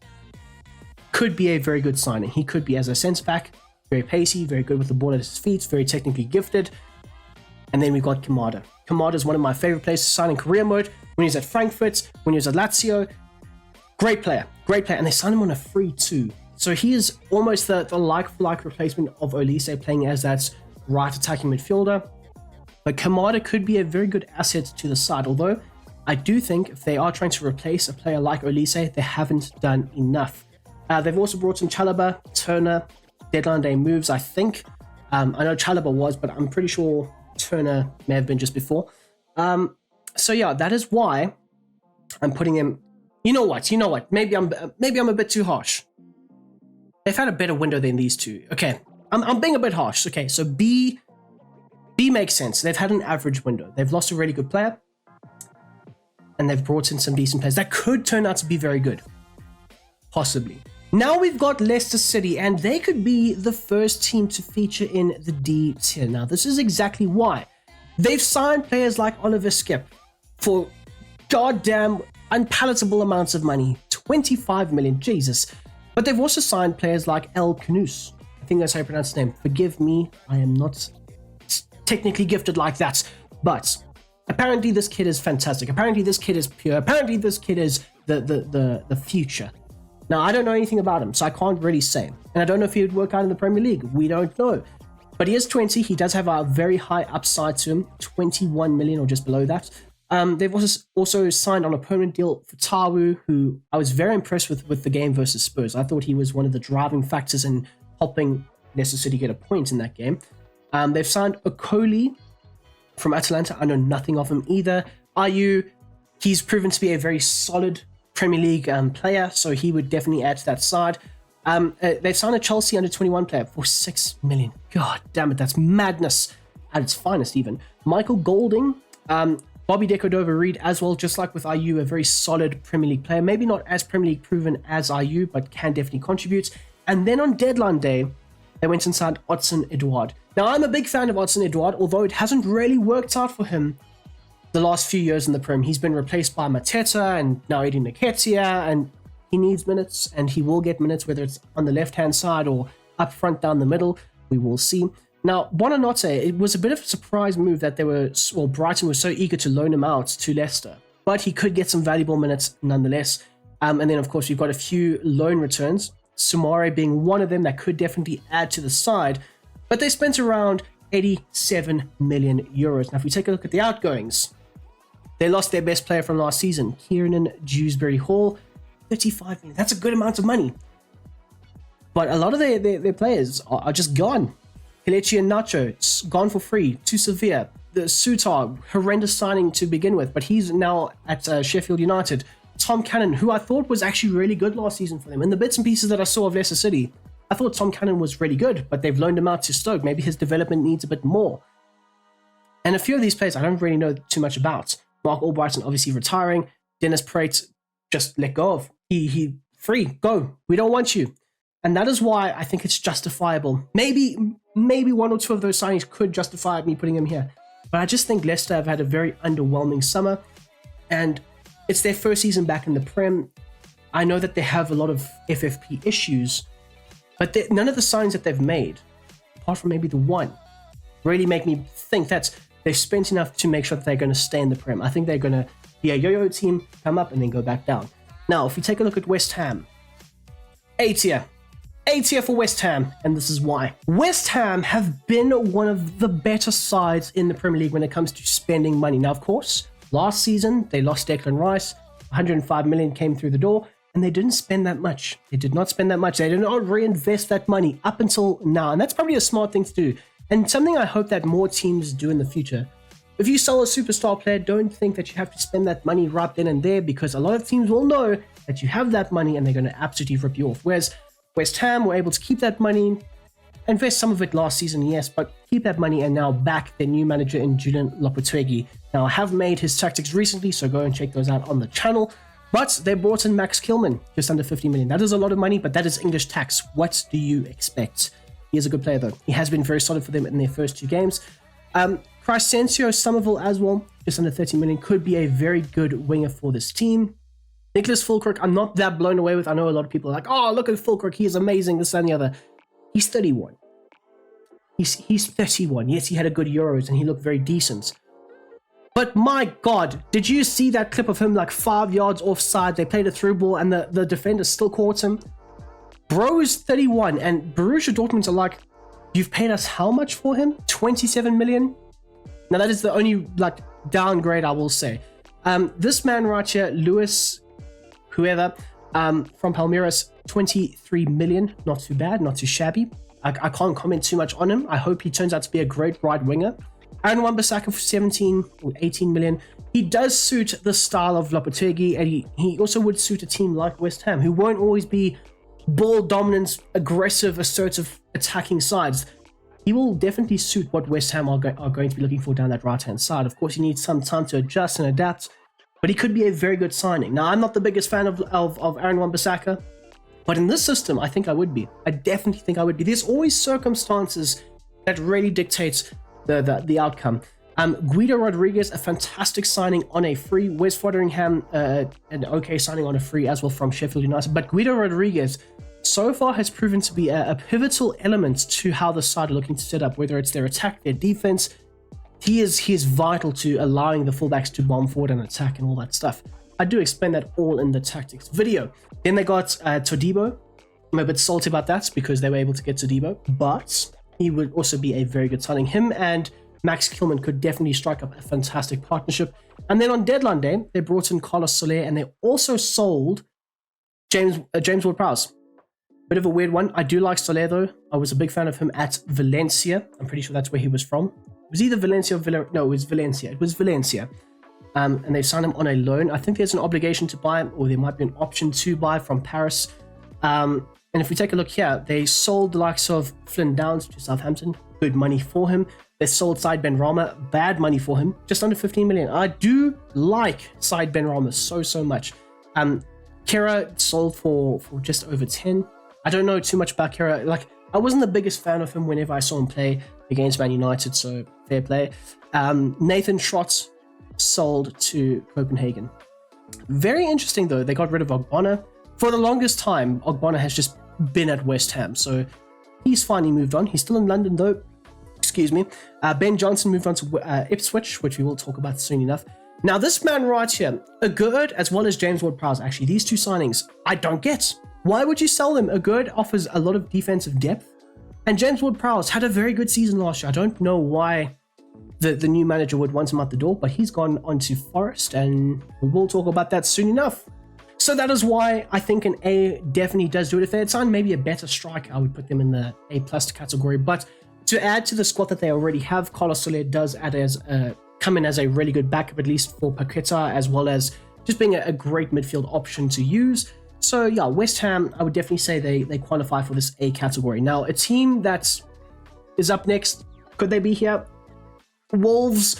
could be a very good signing. He could be as a centre back, very pacey, very good with the ball at his feet, very technically gifted. And then we've got Kamada. Kamada is one of my favorite players to sign in career mode. When he was at Frankfurt, when he was at Lazio, great player. And they signed him on a free too. So he is almost the like-for-like replacement of Olise, playing as that right attacking midfielder. But Kamada could be a very good asset to the side, although I do think if they are trying to replace a player like Olise, they haven't done enough. They've also brought in Chalobah, Turner, deadline day moves, I think. I know Chalobah was, but I'm pretty sure Turner may have been just before. So yeah, that is why I'm putting him. You know what? Maybe I'm a bit too harsh. They've had a better window than these two. Okay, I'm being a bit harsh. Okay, so B makes sense. They've had an average window. They've lost a really good player, and they've brought in some decent players that could turn out to be very good, possibly. Now we've got Leicester City, and they could be the first team to feature in the D tier. Now, this is exactly why. They've signed players like Oliver Skip for goddamn unpalatable amounts of money, 25 million, Jesus. But they've also signed players like El Knus. I think that's how you pronounce his name. Forgive me, I am not technically gifted like that. But apparently this kid is fantastic. Apparently this kid is pure. Apparently this kid is the future. Now, I don't know anything about him, so I can't really say. And I don't know if he would work out in the Premier League. We don't know. But he is 20. He does have a very high upside to him, 21 million or just below that. They've also signed on a permanent deal for Tawu, who I was very impressed with the game versus Spurs. I thought he was one of the driving factors in helping Leicester City get a point in that game. They've signed Okoli from Atalanta. I know nothing of him either. Ayew, he's proven to be a very solid Premier League player, so he would definitely add to that side. They've signed a Chelsea under-21 player for 6 million. God damn it, that's madness at its finest even. Michael Golding, Bobby Decordova-Reid as well, just like with Ayew, a very solid Premier League player. Maybe not as Premier League proven as Ayew, but can definitely contribute. And then on deadline day, they went and signed Odsonne-Edouard. Now, I'm a big fan of Odsonne-Edouard, although it hasn't really worked out for him the last few years in the Prem. He's been replaced by Mateta and now Eddie Nketiah, and he needs minutes, and he will get minutes, whether it's on the left-hand side or up front down the middle. We will see. Now, Buonanotte, it was a bit of a surprise move that Brighton was so eager to loan him out to Leicester, but he could get some valuable minutes nonetheless. And then, of course, we've got a few loan returns, Sumare being one of them that could definitely add to the side, but they spent around 87 million euros. Now, if we take a look at the outgoings, they lost their best player from last season, Kieran Dewsbury-Hall, 35 million. That's a good amount of money. But a lot of their players are just gone. Kelechi and Nacho, gone for free to Sevilla. The Sutar, horrendous signing to begin with, but he's now at Sheffield United. Tom Cannon, who I thought was actually really good last season for them. In the bits and pieces that I saw of Leicester City, I thought Tom Cannon was really good, but they've loaned him out to Stoke. Maybe his development needs a bit more. And a few of these players I don't really know too much about. Mark Albrighton obviously retiring. Dennis Praet just let go of. He free, go. We don't want you. And that is why I think it's justifiable. Maybe one or two of those signings could justify me putting him here. But I just think Leicester have had a very underwhelming summer. And it's their first season back in the Prem. I know that they have a lot of FFP issues, but none of the signings that they've made, apart from maybe the one, really make me think that they've spent enough to make sure that they're going to stay in the Prem. I think they're going to be a yo-yo team, come up and then go back down. Now, if we take a look at West Ham, A tier for West Ham, and this is why. West Ham have been one of the better sides in the Premier League when it comes to spending money. Now, of course, last season, they lost Declan Rice, 105 million came through the door, and they didn't spend that much. They did not spend that much. They did not reinvest that money up until now, and that's probably a smart thing to do, and something I hope that more teams do in the future. If you sell a superstar player, don't think that you have to spend that money right then and there, because a lot of teams will know that you have that money and they're going to absolutely rip you off. Whereas West Ham were able to keep that money, invest some of it last season, yes, but keep that money and now back their new manager in Julian Lopetegui. Now, I have made his tactics recently, so go and check those out on the channel. But they brought in Max Kilman, just under 50 million. That is a lot of money, but that is English tax. What do you expect? He is a good player, though. He has been very solid for them in their first two games. Crescencio Somerville as well, just under 30 million, could be a very good winger for this team. Nicholas Fulkirk, I'm not that blown away with. I know a lot of people are like, oh, look at Fulkirk, he is amazing, this and the other. He's 31. He's 31. Yes, he had a good Euros and he looked very decent. But my God, did you see that clip of him like 5 yards offside? They played a through ball and the defender still caught him. Bro is 31 and Borussia Dortmund are like, you've paid us how much for him? 27 million? Now that is the only like downgrade I will say. This man right here, Lewis, whoever, from Palmeiras, 23 million. Not too bad, not too shabby. I can't comment too much on him. I hope he turns out to be a great right winger. Aaron Wan-Bissaka for 17 or 18 million. He does suit the style of Lopetegui, and he also would suit a team like West Ham, who won't always be ball dominant, aggressive, assertive, attacking sides. He will definitely suit what West Ham are going to be looking for down that right-hand side. Of course, he needs some time to adjust and adapt, but he could be a very good signing. Now, I'm not the biggest fan of Aaron Wan-Bissaka, but in this system, I think I would be. I definitely think I would be. There's always circumstances that really dictates the outcome. Guido Rodriguez, a fantastic signing on a free. Wes Fotheringham, an okay signing on a free as well from Sheffield United. But Guido Rodriguez so far has proven to be a pivotal element to how the side are looking to set up, whether it's their attack, their defense. He is vital to allowing the fullbacks to bomb forward and attack and all that stuff. I do explain that all in the tactics video. Then they got Todibo. I'm a bit salty about that because they were able to get Todibo, but he would also be a very good signing. Him and Max Kilman could definitely strike up a fantastic partnership. And then on deadline day, they brought in Carlos Soler and they also sold James Ward-Prowse. Bit of a weird one. I do like Soler though. I was a big fan of him at Valencia. I'm pretty sure that's where he was from. It was either Valencia or Villa. No, it was Valencia. It was Valencia. And they signed him on a loan. I think there's an obligation to buy him, or there might be an option to buy from Paris. And if we take a look here, they sold the likes of Flynn Downs to Southampton. Good money for him. They sold Said Benrahma. Bad money for him. Just under 15 million. I do like Said Benrahma so much. Kera sold for just over 10. I don't know too much about Kera. Like, I wasn't the biggest fan of him whenever I saw him play against Man United, so fair play. Nathan Schrott sold to Copenhagen. Very interesting though, they got rid of Ogbonna. For the longest time, Ogbonna has just been at West Ham, so he's finally moved on. He's still in London though. Excuse me. Ben Johnson moved on to Ipswich, which we will talk about soon enough. Now this man right here, Agurd as well as James Ward-Prowse, actually these two signings, I don't get. Why would you sell them? Agurd offers a lot of defensive depth, and James Ward-Prowse had a very good season last year. I don't know why the new manager would want him out the door, but he's gone on to Forest, and we will talk about that soon enough. So that is why I think an A definitely does do it. If they had signed maybe a better striker, I would put them in the A+ category. But to add to the squad that they already have, Carlos Soler does add as come in as a really good backup, at least for Paqueta, as well as just being a great midfield option to use. So yeah, West Ham, I would definitely say they qualify for this A category. Now, a team that is up next, could they be here? Wolves,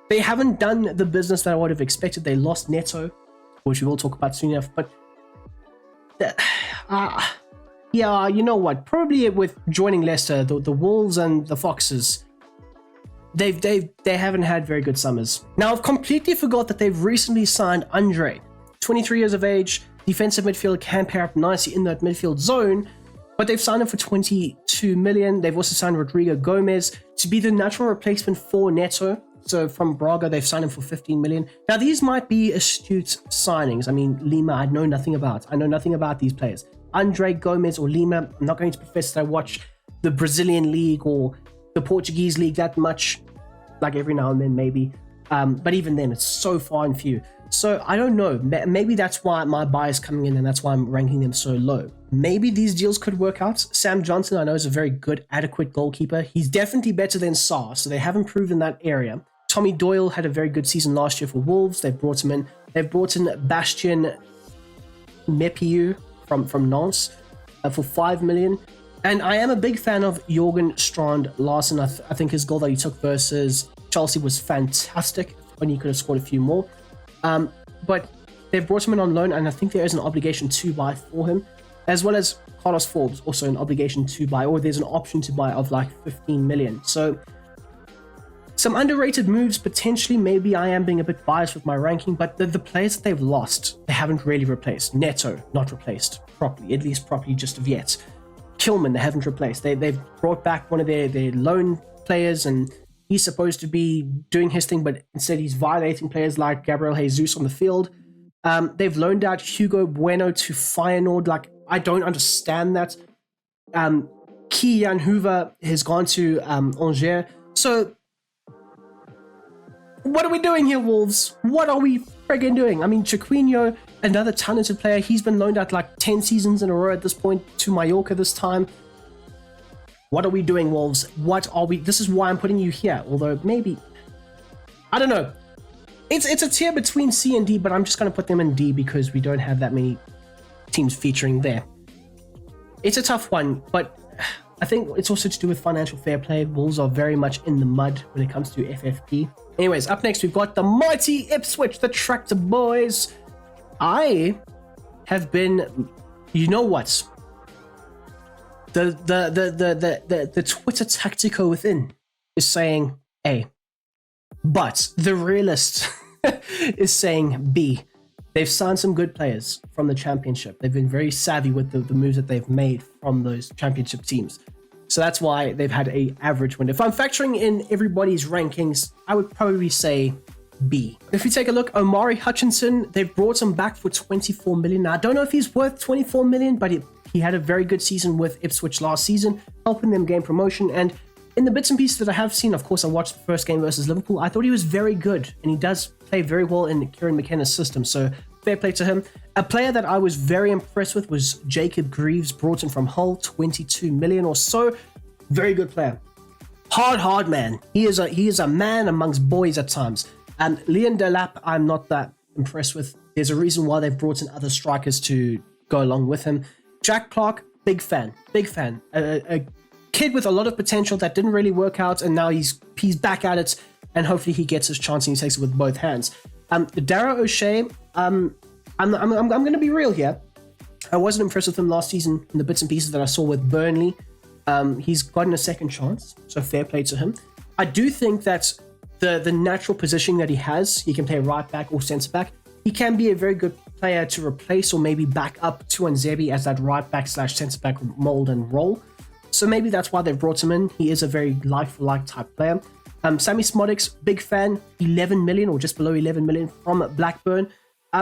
they haven't done the business that I would have expected. They lost Neto, which we will talk about soon enough. But yeah, you know what? Probably with joining Leicester, the Wolves and the Foxes, they haven't had very good summers. Now, I've completely forgot that they've recently signed Andre, 23 years of age, defensive midfield, can pair up nicely in that midfield zone, but they've signed him for 22 million. They've also signed Rodrigo Gomez to be the natural replacement for Neto. So from Braga, they've signed him for 15 million. Now, these might be astute signings. I mean, Lima, I know nothing about. I know nothing about these players. Andre Gomez or Lima, I'm not going to profess that I watch the Brazilian league or the Portuguese league that much, like every now and then maybe. But even then, it's so far and few. So I don't know. Maybe that's why my buy is coming in and that's why I'm ranking them so low. Maybe these deals could work out. Sam Johnson, I know, is a very good, adequate goalkeeper. He's definitely better than Sarr, so they have improved in that area. Tommy Doyle had a very good season last year for Wolves. They've brought him in. They've brought in Bastien Mepiu from Nantes for 5 million. And I am a big fan of Jorgen Strand Larsen. I think his goal that he took versus Chelsea was fantastic. When he could have scored a few more. But they've brought him in on loan, and I think there is an obligation to buy for him, as well as Carlos Forbes, also an obligation to buy, or there's an option to buy of like 15 million. So some underrated moves potentially. Maybe I am being a bit biased with my ranking, but the players that they've lost, they haven't really replaced. Neto, not replaced properly, at least properly just of yet. Kilman, they haven't replaced. They've brought back one of their loan players, and he's supposed to be doing his thing, but instead he's violating players like Gabriel Jesus on the field. They've loaned out Hugo Bueno to Feyenoord. Like, I don't understand that. Kian Hoover has gone to Angers. So, what are we doing here, Wolves? What are we friggin' doing? I mean, Chiquinho, another talented player, he's been loaned out like 10 seasons in a row at this point to Mallorca this time. What are we doing, Wolves? What are we? This is why I'm putting you here. Although maybe, I don't know. It's a tier between C and D, but I'm just going to put them in D because we don't have that many teams featuring there. It's a tough one, but I think it's also to do with financial fair play. Wolves are very much in the mud when it comes to FFP. Anyways, up next we've got the mighty Ipswich, the Tractor Boys. I have been, you know what? The Twitter tactico within is saying A, but the realist is saying B. They've signed some good players from the championship. They've been very savvy with the moves that they've made from those championship teams. So that's why they've had an average win. If I'm factoring in everybody's rankings, I would probably say B. If we take a look, Omari Hutchinson, they've brought him back for 24 million. Now, I don't know if he's worth 24 million, but he had a very good season with Ipswich last season, helping them gain promotion. And in the bits and pieces that I have seen, of course, I watched the first game versus Liverpool. I thought he was very good, and he does play very well in Kieran McKenna's system. So fair play to him. A player that I was very impressed with was Jacob Greaves, brought in from Hull, 22 million or so. Very good player. Hard man. He is a man amongst boys at times. And Leon Delap, I'm not that impressed with. There's a reason why they've brought in other strikers to go along with him. Jack Clark, big fan. A kid with a lot of potential that didn't really work out, and now he's back at it, and hopefully he gets his chance and he takes it with both hands. Dara O'Shea, I'm going to be real here. I wasn't impressed with him last season in the bits and pieces that I saw with Burnley. He's gotten a second chance, so fair play to him. I do think that the natural positioning that he has, he can play right back or centre back. He can be a very good player to replace or maybe back up to Nzebi as that right back / centre back mold and role. So maybe that's why they've brought him in. He is a very like-for-like type player. Sammy Smodics, big fan, 11 million or just below 11 million from Blackburn.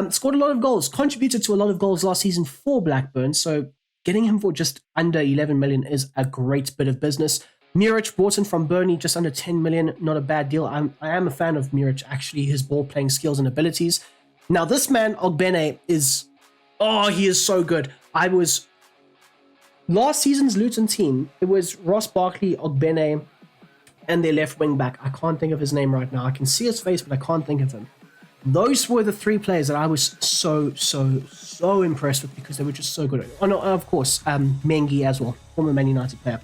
Scored a lot of goals, contributed to a lot of goals last season for Blackburn. So getting him for just under 11 million is a great bit of business. Muric brought in from Burnley, just under 10 million, not a bad deal. I am a fan of Muric, actually, his ball-playing skills and abilities. Now, this man, Ogbene, he is so good. Last season's Luton team, it was Ross Barkley, Ogbene, and their left wing back. I can't think of his name right now. I can see his face, but I can't think of him. Those were the three players that I was so impressed with because they were just so good. Oh, no, of course, Mengi as well, former Man United player.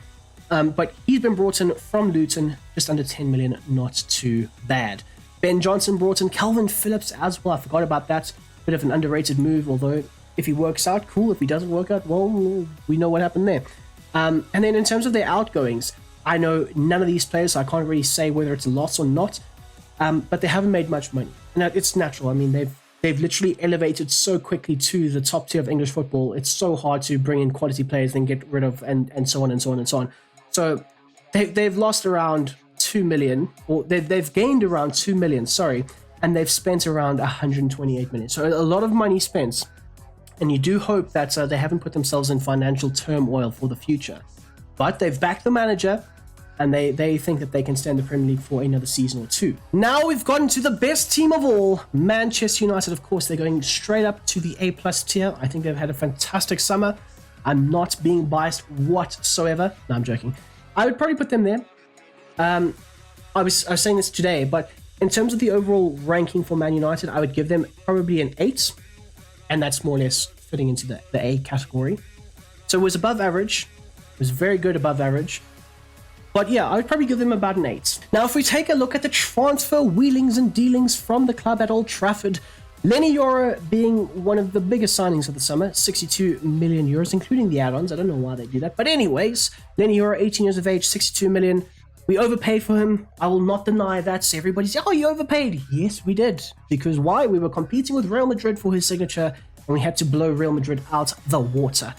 But he's been brought in from Luton, just under 10 million, not too bad. Ben Johnson brought in Calvin Phillips as well. I forgot about that. Bit of an underrated move, although if he works out, cool. If he doesn't work out, well, we know what happened there. And then in terms of their outgoings, I know none of these players, so I can't really say whether it's a loss or not. But they haven't made much money. And it's natural. I mean, they've literally elevated so quickly to the top tier of English football. It's so hard to bring in quality players, then get rid of, and so on and so on and so on. So they've lost around 2 million, or they've gained around 2 million, and they've spent around 128 million. So a lot of money spent. And you do hope that they haven't put themselves in financial turmoil for the future. But they've backed the manager, and they think that they can stay in the Premier League for another season or two. Now we've gotten to the best team of all, Manchester United. Of course, they're going straight up to the A+ tier. I think they've had a fantastic summer. I'm not being biased whatsoever. No, I'm joking. I would probably put them there. I was saying this today, but in terms of the overall ranking for Man United, I would give them probably an 8. And that's more or less fitting into the A category. So it was above average. It was very good above average. But yeah, I would probably give them about an 8. Now, if we take a look at the transfer wheelings and dealings from the club at Old Trafford, Lenny Yoro being one of the biggest signings of the summer, 62 million euros, including the add-ons. I don't know why they do that. But anyways, Lenny Yoro, 18 years of age, 62 million. We overpaid for him. I will not deny that. So everybody said, oh, you overpaid. Yes, we did. Because why? We were competing with Real Madrid for his signature, and we had to blow Real Madrid out the water.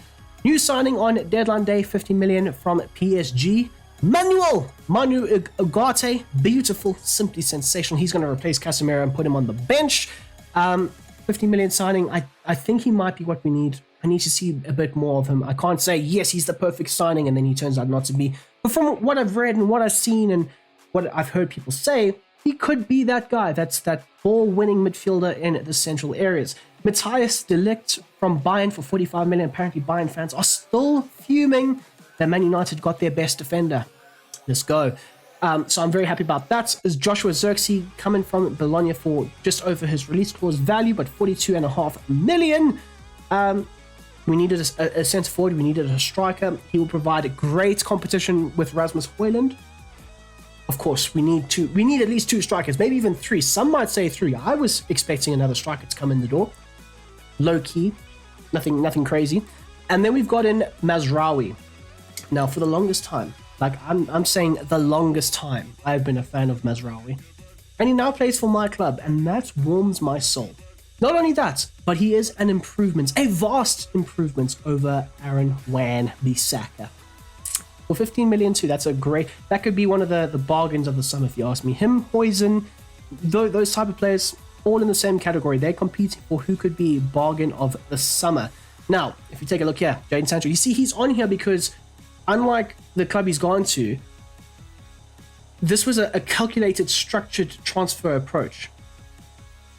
New signing on deadline day, 50 million from PSG. Manu Ugarte, beautiful, simply sensational. He's going to replace Casemiro and put him on the bench. 50 million signing. I think he might be what we need. I need to see a bit more of him. I can't say, yes, he's the perfect signing, and then he turns out not to be. But from what I've read and what I've seen and what I've heard people say, he could be that guy. That's that ball-winning midfielder in the central areas. Matthias de Ligt from Bayern for 45 million. Apparently, Bayern fans are still fuming that Man United got their best defender. Let's go. So I'm very happy about that. Is Joshua Zirkzee coming from Bologna for just over his release clause value, but 42.5 million. We needed a centre forward. We needed a striker. He will provide great competition with Rasmus Højlund. Of course, we need at least 2 strikers, maybe even 3. Some might say 3. I was expecting another striker to come in the door. Low key, nothing crazy. And then we've got in Mazraoui. Now, for the longest time, like I'm saying the longest time, I've been a fan of Mazraoui. And he now plays for my club, and that warms my soul. Not only that, but he is an improvement, a vast improvement over Aaron Wan-Bissaka. For 15 million too, that could be one of the bargains of the summer if you ask me. Him, Huijsen, those type of players, all in the same category. They're competing for who could be bargain of the summer. Now, if you take a look here, Jadon Sancho, you see he's on here because unlike the club he's gone to, this was a calculated, structured transfer approach.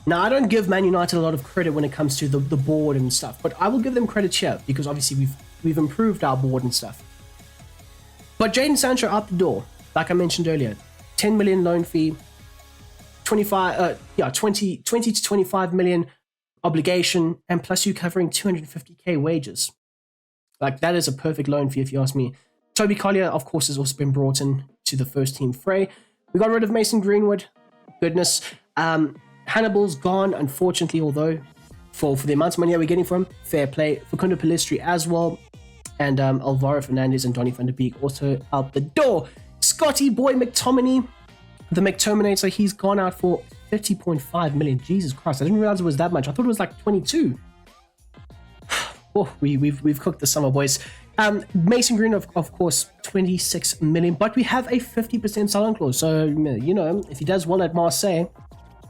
Now, I don't give Man United a lot of credit when it comes to the board and stuff, but I will give them credit here because obviously we've improved our board and stuff. But Jadon Sancho out the door, like I mentioned earlier, 10 million loan fee, 20 to 25 million obligation, and plus you covering 250k wages. Like, that is a perfect loan fee if you ask me. Toby Collier, of course, has also been brought in to the first team fray. We got rid of Mason Greenwood. Goodness. Hannibal's gone, unfortunately, although for the amount of money that we're getting from him, fair play. Facundo Pellistri as well. And Alvaro Fernandez and Donny van der Beek also out the door. Scotty Boy McTominay, the McTerminator, he's gone out for 30.5 million. Jesus Christ, I didn't realize it was that much. I thought it was like 22. Oh, we've cooked the summer, boys. Mason Green, of course, 26 million, but we have a 50% selling clause. So, you know, if he does well at Marseille,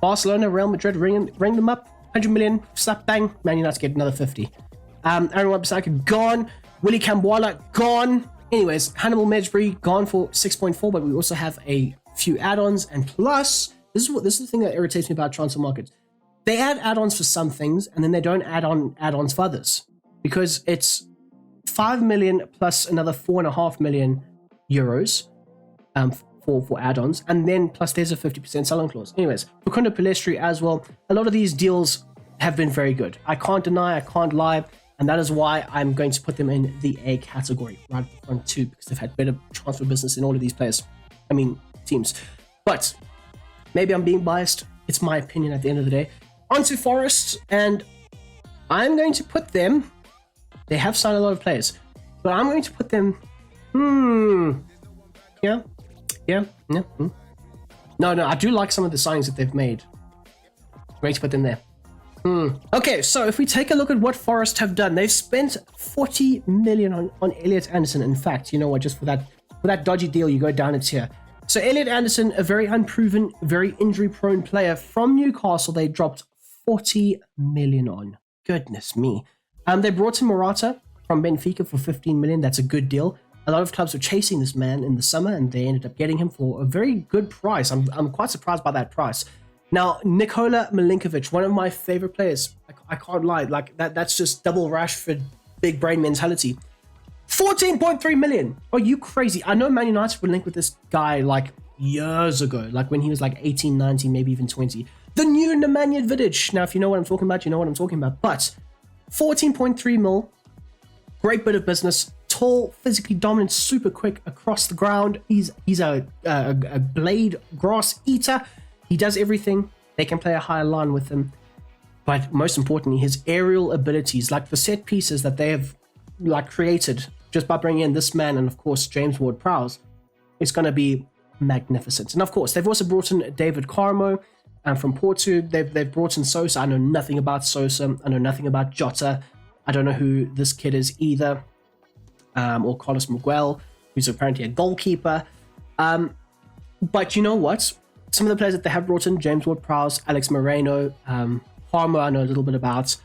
Barcelona, Real Madrid, ring them up, 100 million, slap bang, Man United get another 50. Aaron Wan-Bissaka gone. Willie Camboila gone. Anyways, Hannibal Mejbri gone for 6.4, but we also have a few add-ons, and plus, this is the thing that irritates me about transfer markets. They add add-ons for some things, and then they don't add on add-ons for others, because it's 5 million plus another 4.5 million euros for add-ons, and then plus there's a 50% selling clause. Anyways, Facundo Pellistri as well. A lot of these deals have been very good. I can't deny, I can't lie, and that is why I'm going to put them in the A category right at the front too, because they've had better transfer business in all of these teams. But maybe I'm being biased. It's my opinion at the end of the day. On to Forest, and I'm going to put them. They have signed a lot of players, but I'm going to put them. No, I do like some of the signings that they've made. Great to put them there. Okay, so if we take a look at what Forest have done, they've spent 40 million on Elliot Anderson. In fact, you know what? Just for that dodgy deal, you go down a tier. So Elliot Anderson, a very unproven, very injury-prone player from Newcastle, they dropped 40 million on. Goodness me. They brought in Morata from Benfica for 15 million. That's a good deal. A lot of clubs were chasing this man in the summer, and they ended up getting him for a very good price. I'm quite surprised by that price. Now, Nikola Milinkovic, one of my favorite players. I can't lie. Like, that's just double Rashford, big brain mentality. 14.3 million. Are you crazy? I know Man United were linked with this guy like years ago, like when he was like 18, 19, maybe even 20. The new Nemanja Vidic. Now, if you know what I'm talking about, you know what I'm talking about. But 14.3 mil, great bit of business. Tall, physically dominant, super quick across the ground. He's a blade grass eater. He does everything. They can play a higher line with him. But most importantly, his aerial abilities, like the set pieces that they have like created just by bringing in this man and of course James Ward-Prowse, it's going to be magnificent. And of course, they've also brought in David Carmo from Porto. They've brought in Sosa. I know nothing about Sosa. I know nothing about Jota. I don't know who this kid is either. or Carlos Miguel, who's apparently a goalkeeper. But you know what? Some of the players that they have brought in, James Ward-Prowse, Alex Moreno, Harmer, I know a little bit about.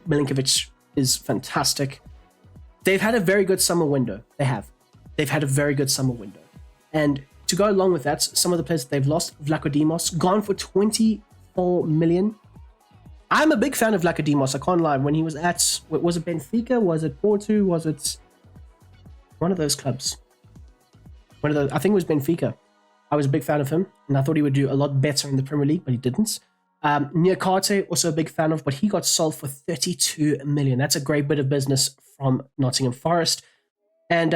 Milinkovic is fantastic. They've had a very good summer window. They've had a very good summer window. And to go along with that, some of the players that they've lost, Vlachodimos, gone for 24 million. I'm a big fan of Vlachodimos, I can't lie. When he was at, was it Benfica? Was it Porto? Was it one of those clubs? I think it was Benfica. I was a big fan of him, and I thought he would do a lot better in the Premier League, but he didn't. Niakate, also a big fan of, but he got sold for 32 million. That's a great bit of business from Nottingham Forest. And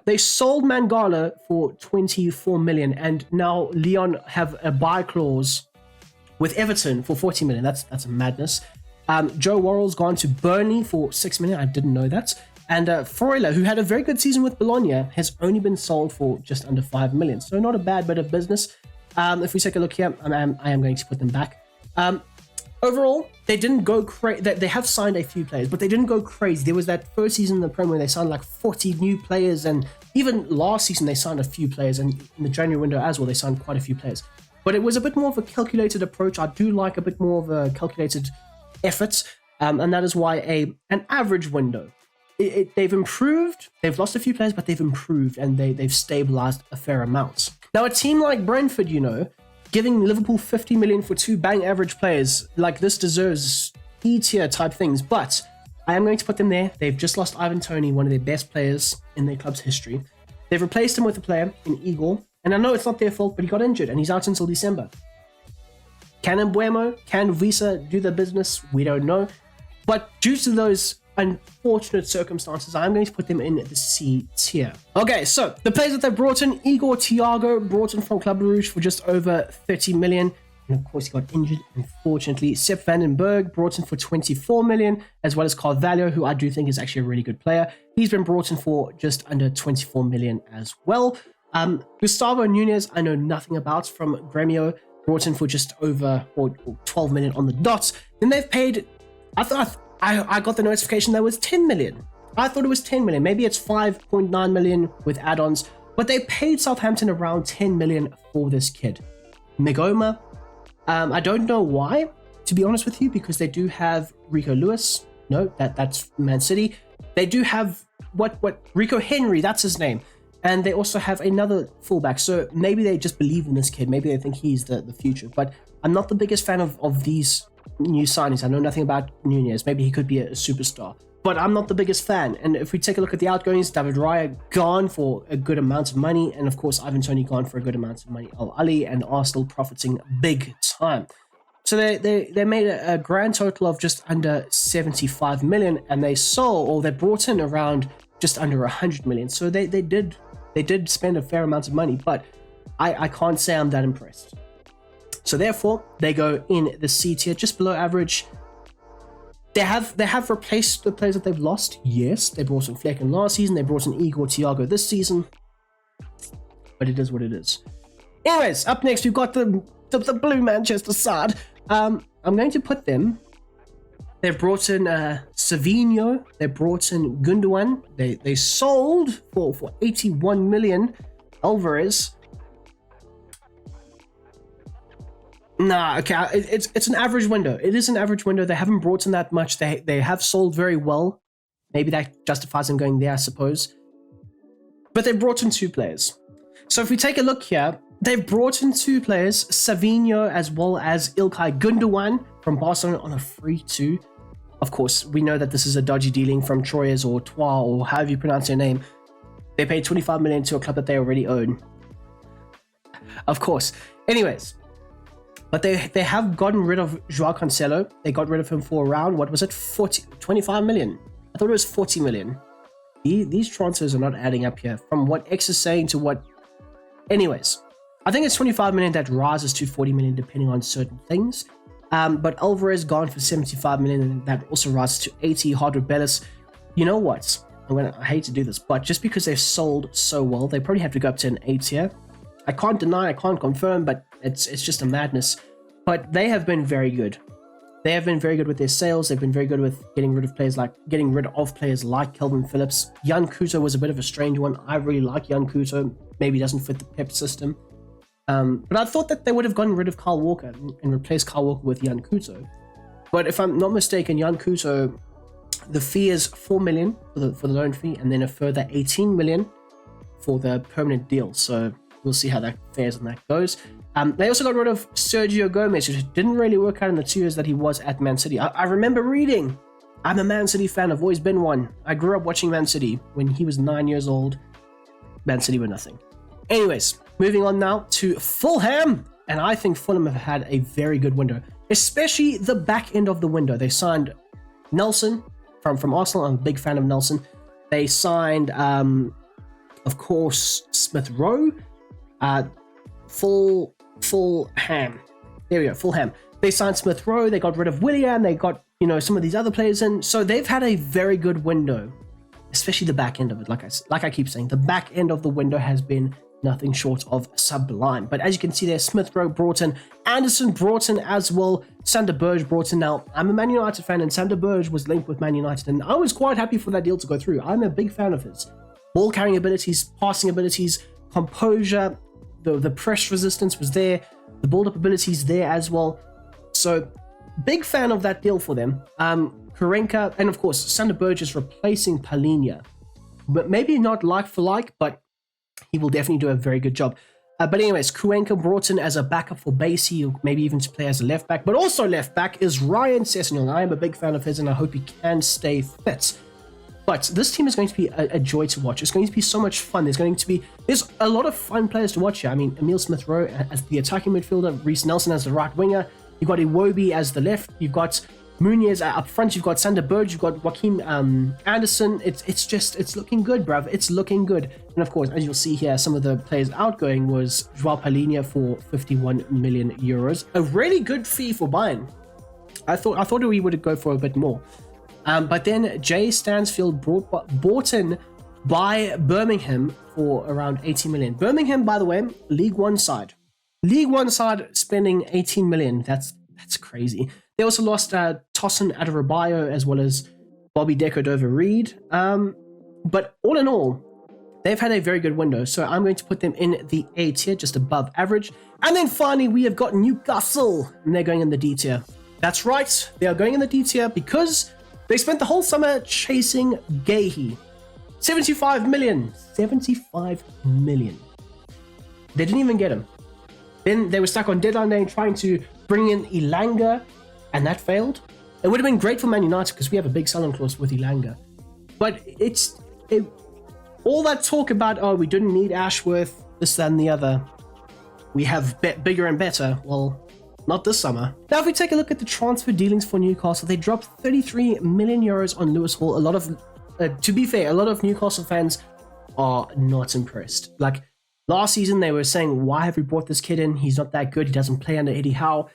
they sold Mangala for 24 million, and now Lyon have a buy clause with Everton for 40 million. That's a madness. Joe Worrell's gone to Burnley for 6 million. I didn't know that. And Freuler, who had a very good season with Bologna, has only been sold for just under 5 million. So not a bad bit of business. If we take a look here, I am going to put them back. Overall, they didn't go crazy. They have signed a few players, but they didn't go crazy. There was that first season in the Premier where they signed like 40 new players, and even last season they signed a few players, and in the January window as well, they signed quite a few players. But it was a bit more of a calculated approach. I do like a bit more of a calculated effort, and that is why an average window. They've improved. They've lost a few players, but they've improved, and they've stabilized a fair amount. Now, a team like Brentford, giving Liverpool 50 million for two bang average players, like this deserves E-tier type things, but I am going to put them there. They've just lost Ivan Toney, one of their best players in their club's history. They've replaced him with a player in Igor, and I know it's not their fault, but he got injured, and he's out until December. Can Mbuemo, can Visa do the business? We don't know. But due to those unfortunate circumstances, I'm going to put them in the C tier. Okay, so the players that they brought in, Igor Thiago, brought in from Club Brugge for just over 30 million. And of course, he got injured, unfortunately. Sepp van den Berg, brought in for 24 million, as well as Carvalho, who I do think is actually a really good player. He's been brought in for just under 24 million as well. Gustavo Nunez, I know nothing about, from Gremio, brought in for just over or 12 million on the dot. Then they've paid, I got the notification that was 10 million. I thought it was 10 million. Maybe it's 5.9 million with add-ons, but they paid Southampton around 10 million for this kid. Migoma, I don't know why, to be honest with you, because they do have Rico Lewis. No, that's Man City. They do have Rico Henry, that's his name. And they also have another fullback. So maybe they just believe in this kid. Maybe they think he's the future. But I'm not the biggest fan of these new signings. I know nothing about Nunez. Maybe he could be a superstar, but I'm not the biggest fan. And if we take a look at the outgoings, David Raya gone for a good amount of money, and of course Ivan Toney gone for a good amount of money. Al Ali and Arsenal profiting big time. So they made a grand total of just under 75 million, and they brought in around just under 100 million. So they did spend a fair amount of money, but I can't say I'm that impressed. So therefore, they go in the C tier, just below average. They have replaced the players that they've lost. Yes, they brought in Flecken last season. They brought in Igor Thiago this season. But it is what it is. Anyways, up next, we've got the blue Manchester side. I'm going to put them. They've brought in Savinho. They brought in Gundogan. They sold for 81 million. Alvarez. Nah, okay, it's an average window. It is an average window. They haven't brought in that much. They have sold very well. Maybe that justifies them going there, I suppose. But they brought in two players. So if we take a look here, they've brought in two players, Savinho as well as Ilkay Gundogan from Barcelona on a free too. Of course, we know that this is a dodgy dealing from Troyes or Troyes or however you pronounce their name. They paid 25 million to a club that they already own. Of course. Anyways. But they have gotten rid of Joao Cancelo. They got rid of him for around, 25 million? I thought it was 40 million. These transfers are not adding up here. From what X is saying to what... Anyways, I think it's 25 million that rises to 40 million depending on certain things. But Alvarez gone for 75 million, and that also rises to 80. Hardwood Bellis. You know what? I hate to do this, but just because they've sold so well, they probably have to go up to an A tier. I can't deny, I can't confirm, but it's just a madness. But they have been very good. They have been very good with their sales. They've been very good with getting rid of players like Calvin Phillips. Jan Kuto was a bit of a strange one. I really like Jan Kuto. Maybe he doesn't fit the Pep system. But I thought that they would have gotten rid of Kyle Walker and replaced Kyle Walker with Jan Kuto. But if I'm not mistaken, Jan Kuto, the fee is 4 million for the loan fee, and then a further 18 million for the permanent deal. So we'll see how that fares and that goes. They also got rid of Sergio Gomez, which didn't really work out in the 2 years that he was at Man City. I remember reading, I'm a Man City fan, I've always been one. I grew up watching Man City. When he was 9 years old, Man City were nothing. Anyways, moving on now to Fulham. And I think Fulham have had a very good window, especially the back end of the window. They signed Nelson from Arsenal. I'm a big fan of Nelson. They signed, of course, Smith Rowe. Fulham. There we go, Fulham. They signed Smith Rowe. They got rid of Willian. They got, some of these other players in. So they've had a very good window, especially the back end of it. Like I keep saying, the back end of the window has been nothing short of sublime. But as you can see there, Smith Rowe brought in, Anderson brought in as well, Sander Berge brought in. Now, I'm a Man United fan, and Sander Berge was linked with Man United, and I was quite happy for that deal to go through. I'm a big fan of his. Ball carrying abilities, passing abilities, composure, the press resistance was there, the build-up abilities there as well. So, big fan of that deal for them. Karenka, and of course, Sander Berge is replacing Palhinha. But maybe not like for like, but he will definitely do a very good job. But anyways, Kuenka brought in as a backup for Basie, or maybe even to play as a left back. But also left back is Ryan Sessegnon. I am a big fan of his, and I hope he can stay fit. But this team is going to be a joy to watch. It's going to be so much fun. There's a lot of fun players to watch here. I mean, Emile Smith Rowe as the attacking midfielder, Reece Nelson as the right winger. You've got Iwobi as the left. You've got Muniz up front. You've got Sander Berge. You've got Joachim Anderson. It's looking good, bruv. It's looking good. And of course, as you'll see here, some of the players outgoing was Joao Palhinha for 51 million euros. A really good fee for Bayern. I thought we would go for a bit more. But then Jay Stansfield bought in by Birmingham for around 80 million. Birmingham, by the way, League One side. League One side spending 18 million. That's crazy. They also lost Tosin Adarabioyo as well as Bobby Decordova-Reid. But all in all, they've had a very good window. So I'm going to put them in the A tier, just above average. And then finally, we have got Newcastle, and they're going in the D tier. That's right. They are going in the D tier because they spent the whole summer chasing Guehi. 75 million. 75 million. They didn't even get him. Then they were stuck on deadline day trying to bring in Elanga, and that failed. It would have been great for Man United because we have a big selling clause with Elanga. But all that talk about, we didn't need Ashworth, this, that, and the other. We have bigger and better. Well, not this summer. Now, if we take a look at the transfer dealings for Newcastle, they dropped 33 million euros on Lewis Hall. To be fair, a lot of Newcastle fans are not impressed. Like, last season, they were saying, why have we brought this kid in? He's not that good. He doesn't play under Eddie Howe.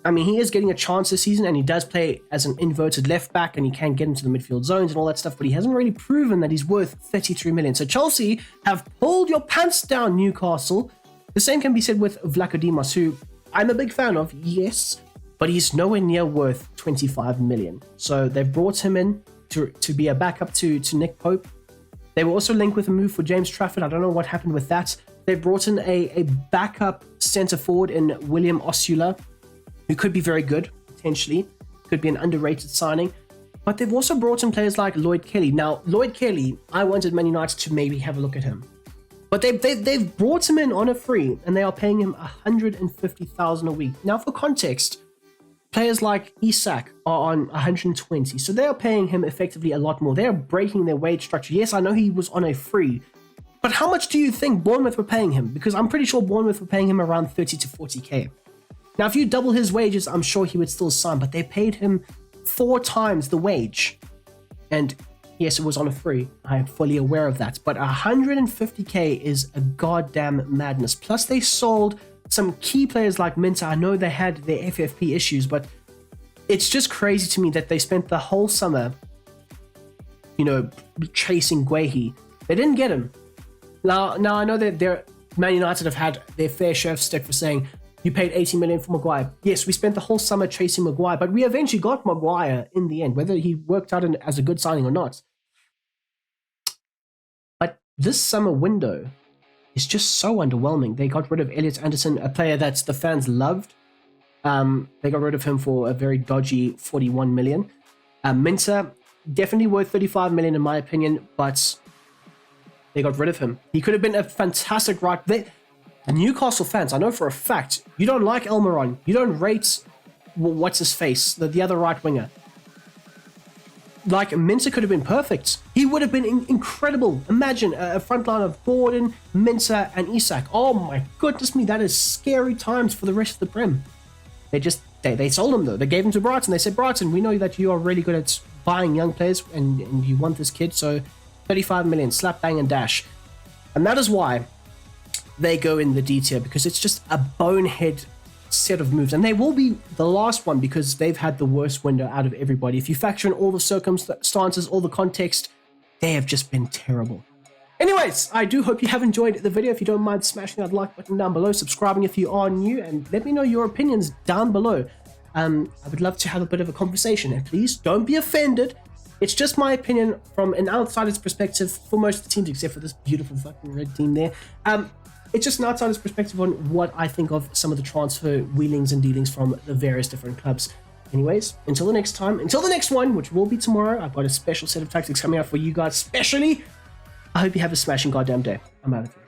I mean, he is getting a chance this season, and he does play as an inverted left back, and he can get into the midfield zones and all that stuff, but he hasn't really proven that he's worth 33 million. So Chelsea have pulled your pants down, Newcastle. The same can be said with Vlachodimos, who I'm a big fan of, yes, but he's nowhere near worth 25 million. So they've brought him in to be a backup to Nick Pope. They were also linked with a move for James Trafford. I don't know what happened with that. They brought in a backup centre forward in William Osula, who could be very good, potentially. Could be an underrated signing. But they've also brought in players like Lloyd Kelly. Now, Lloyd Kelly, I wanted Man United to maybe have a look at him. But they've brought him in on a free, and they are paying him 150,000 a week. Now, for context, players like Isak are on 120, so they are paying him effectively a lot more. They are breaking their wage structure. Yes, I know he was on a free, but how much do you think Bournemouth were paying him? Because I'm pretty sure Bournemouth were paying him around 30 to 40k. Now, if you double his wages, I'm sure he would still sign, but they paid him 4 times the wage. And yes, it was on a free. I am fully aware of that. But 150k is a goddamn madness. Plus, they sold some key players like Minter. I know they had their FFP issues, but it's just crazy to me that they spent the whole summer, chasing Guehi. They didn't get him. Now I know that Man United have had their fair share of stick for saying, you paid 80 million for Maguire. Yes, we spent the whole summer chasing Maguire, but we eventually got Maguire in the end, whether he worked out as a good signing or not. But this summer window is just so underwhelming. They got rid of Elliot Anderson, a player that the fans loved. They got rid of him for a very dodgy 41 million. Minter, definitely worth 35 million in my opinion, but they got rid of him. He could have been a fantastic right. The Newcastle fans, I know for a fact, you don't like Almiron. You don't rate, what's his face, the other right winger. Like, Minter could have been perfect. He would have been incredible. Imagine a front line of Gordon, Minter, and Isak. Oh my goodness me, that is scary times for the rest of the Prem. They sold him though. They gave him to Brighton. They said, Brighton, we know that you are really good at buying young players and you want this kid, so 35 million, slap, bang, and dash. And that is why they go in the D tier, because it's just a bonehead set of moves. And they will be the last one because they've had the worst window out of everybody. If you factor in all the circumstances, all the context, they have just been terrible. Anyways, I do hope you have enjoyed the video. If you don't mind smashing that like button down below, subscribing if you are new, and let me know your opinions down below. I would love to have a bit of a conversation, and please don't be offended. It's just my opinion from an outsider's perspective for most of the teams, except for this beautiful fucking red team there. It's just an outsider's perspective on what I think of some of the transfer wheelings and dealings from the various different clubs. Anyways, until the next time, until the next one, which will be tomorrow, I've got a special set of tactics coming out for you guys, specially. I hope you have a smashing goddamn day. I'm out of here.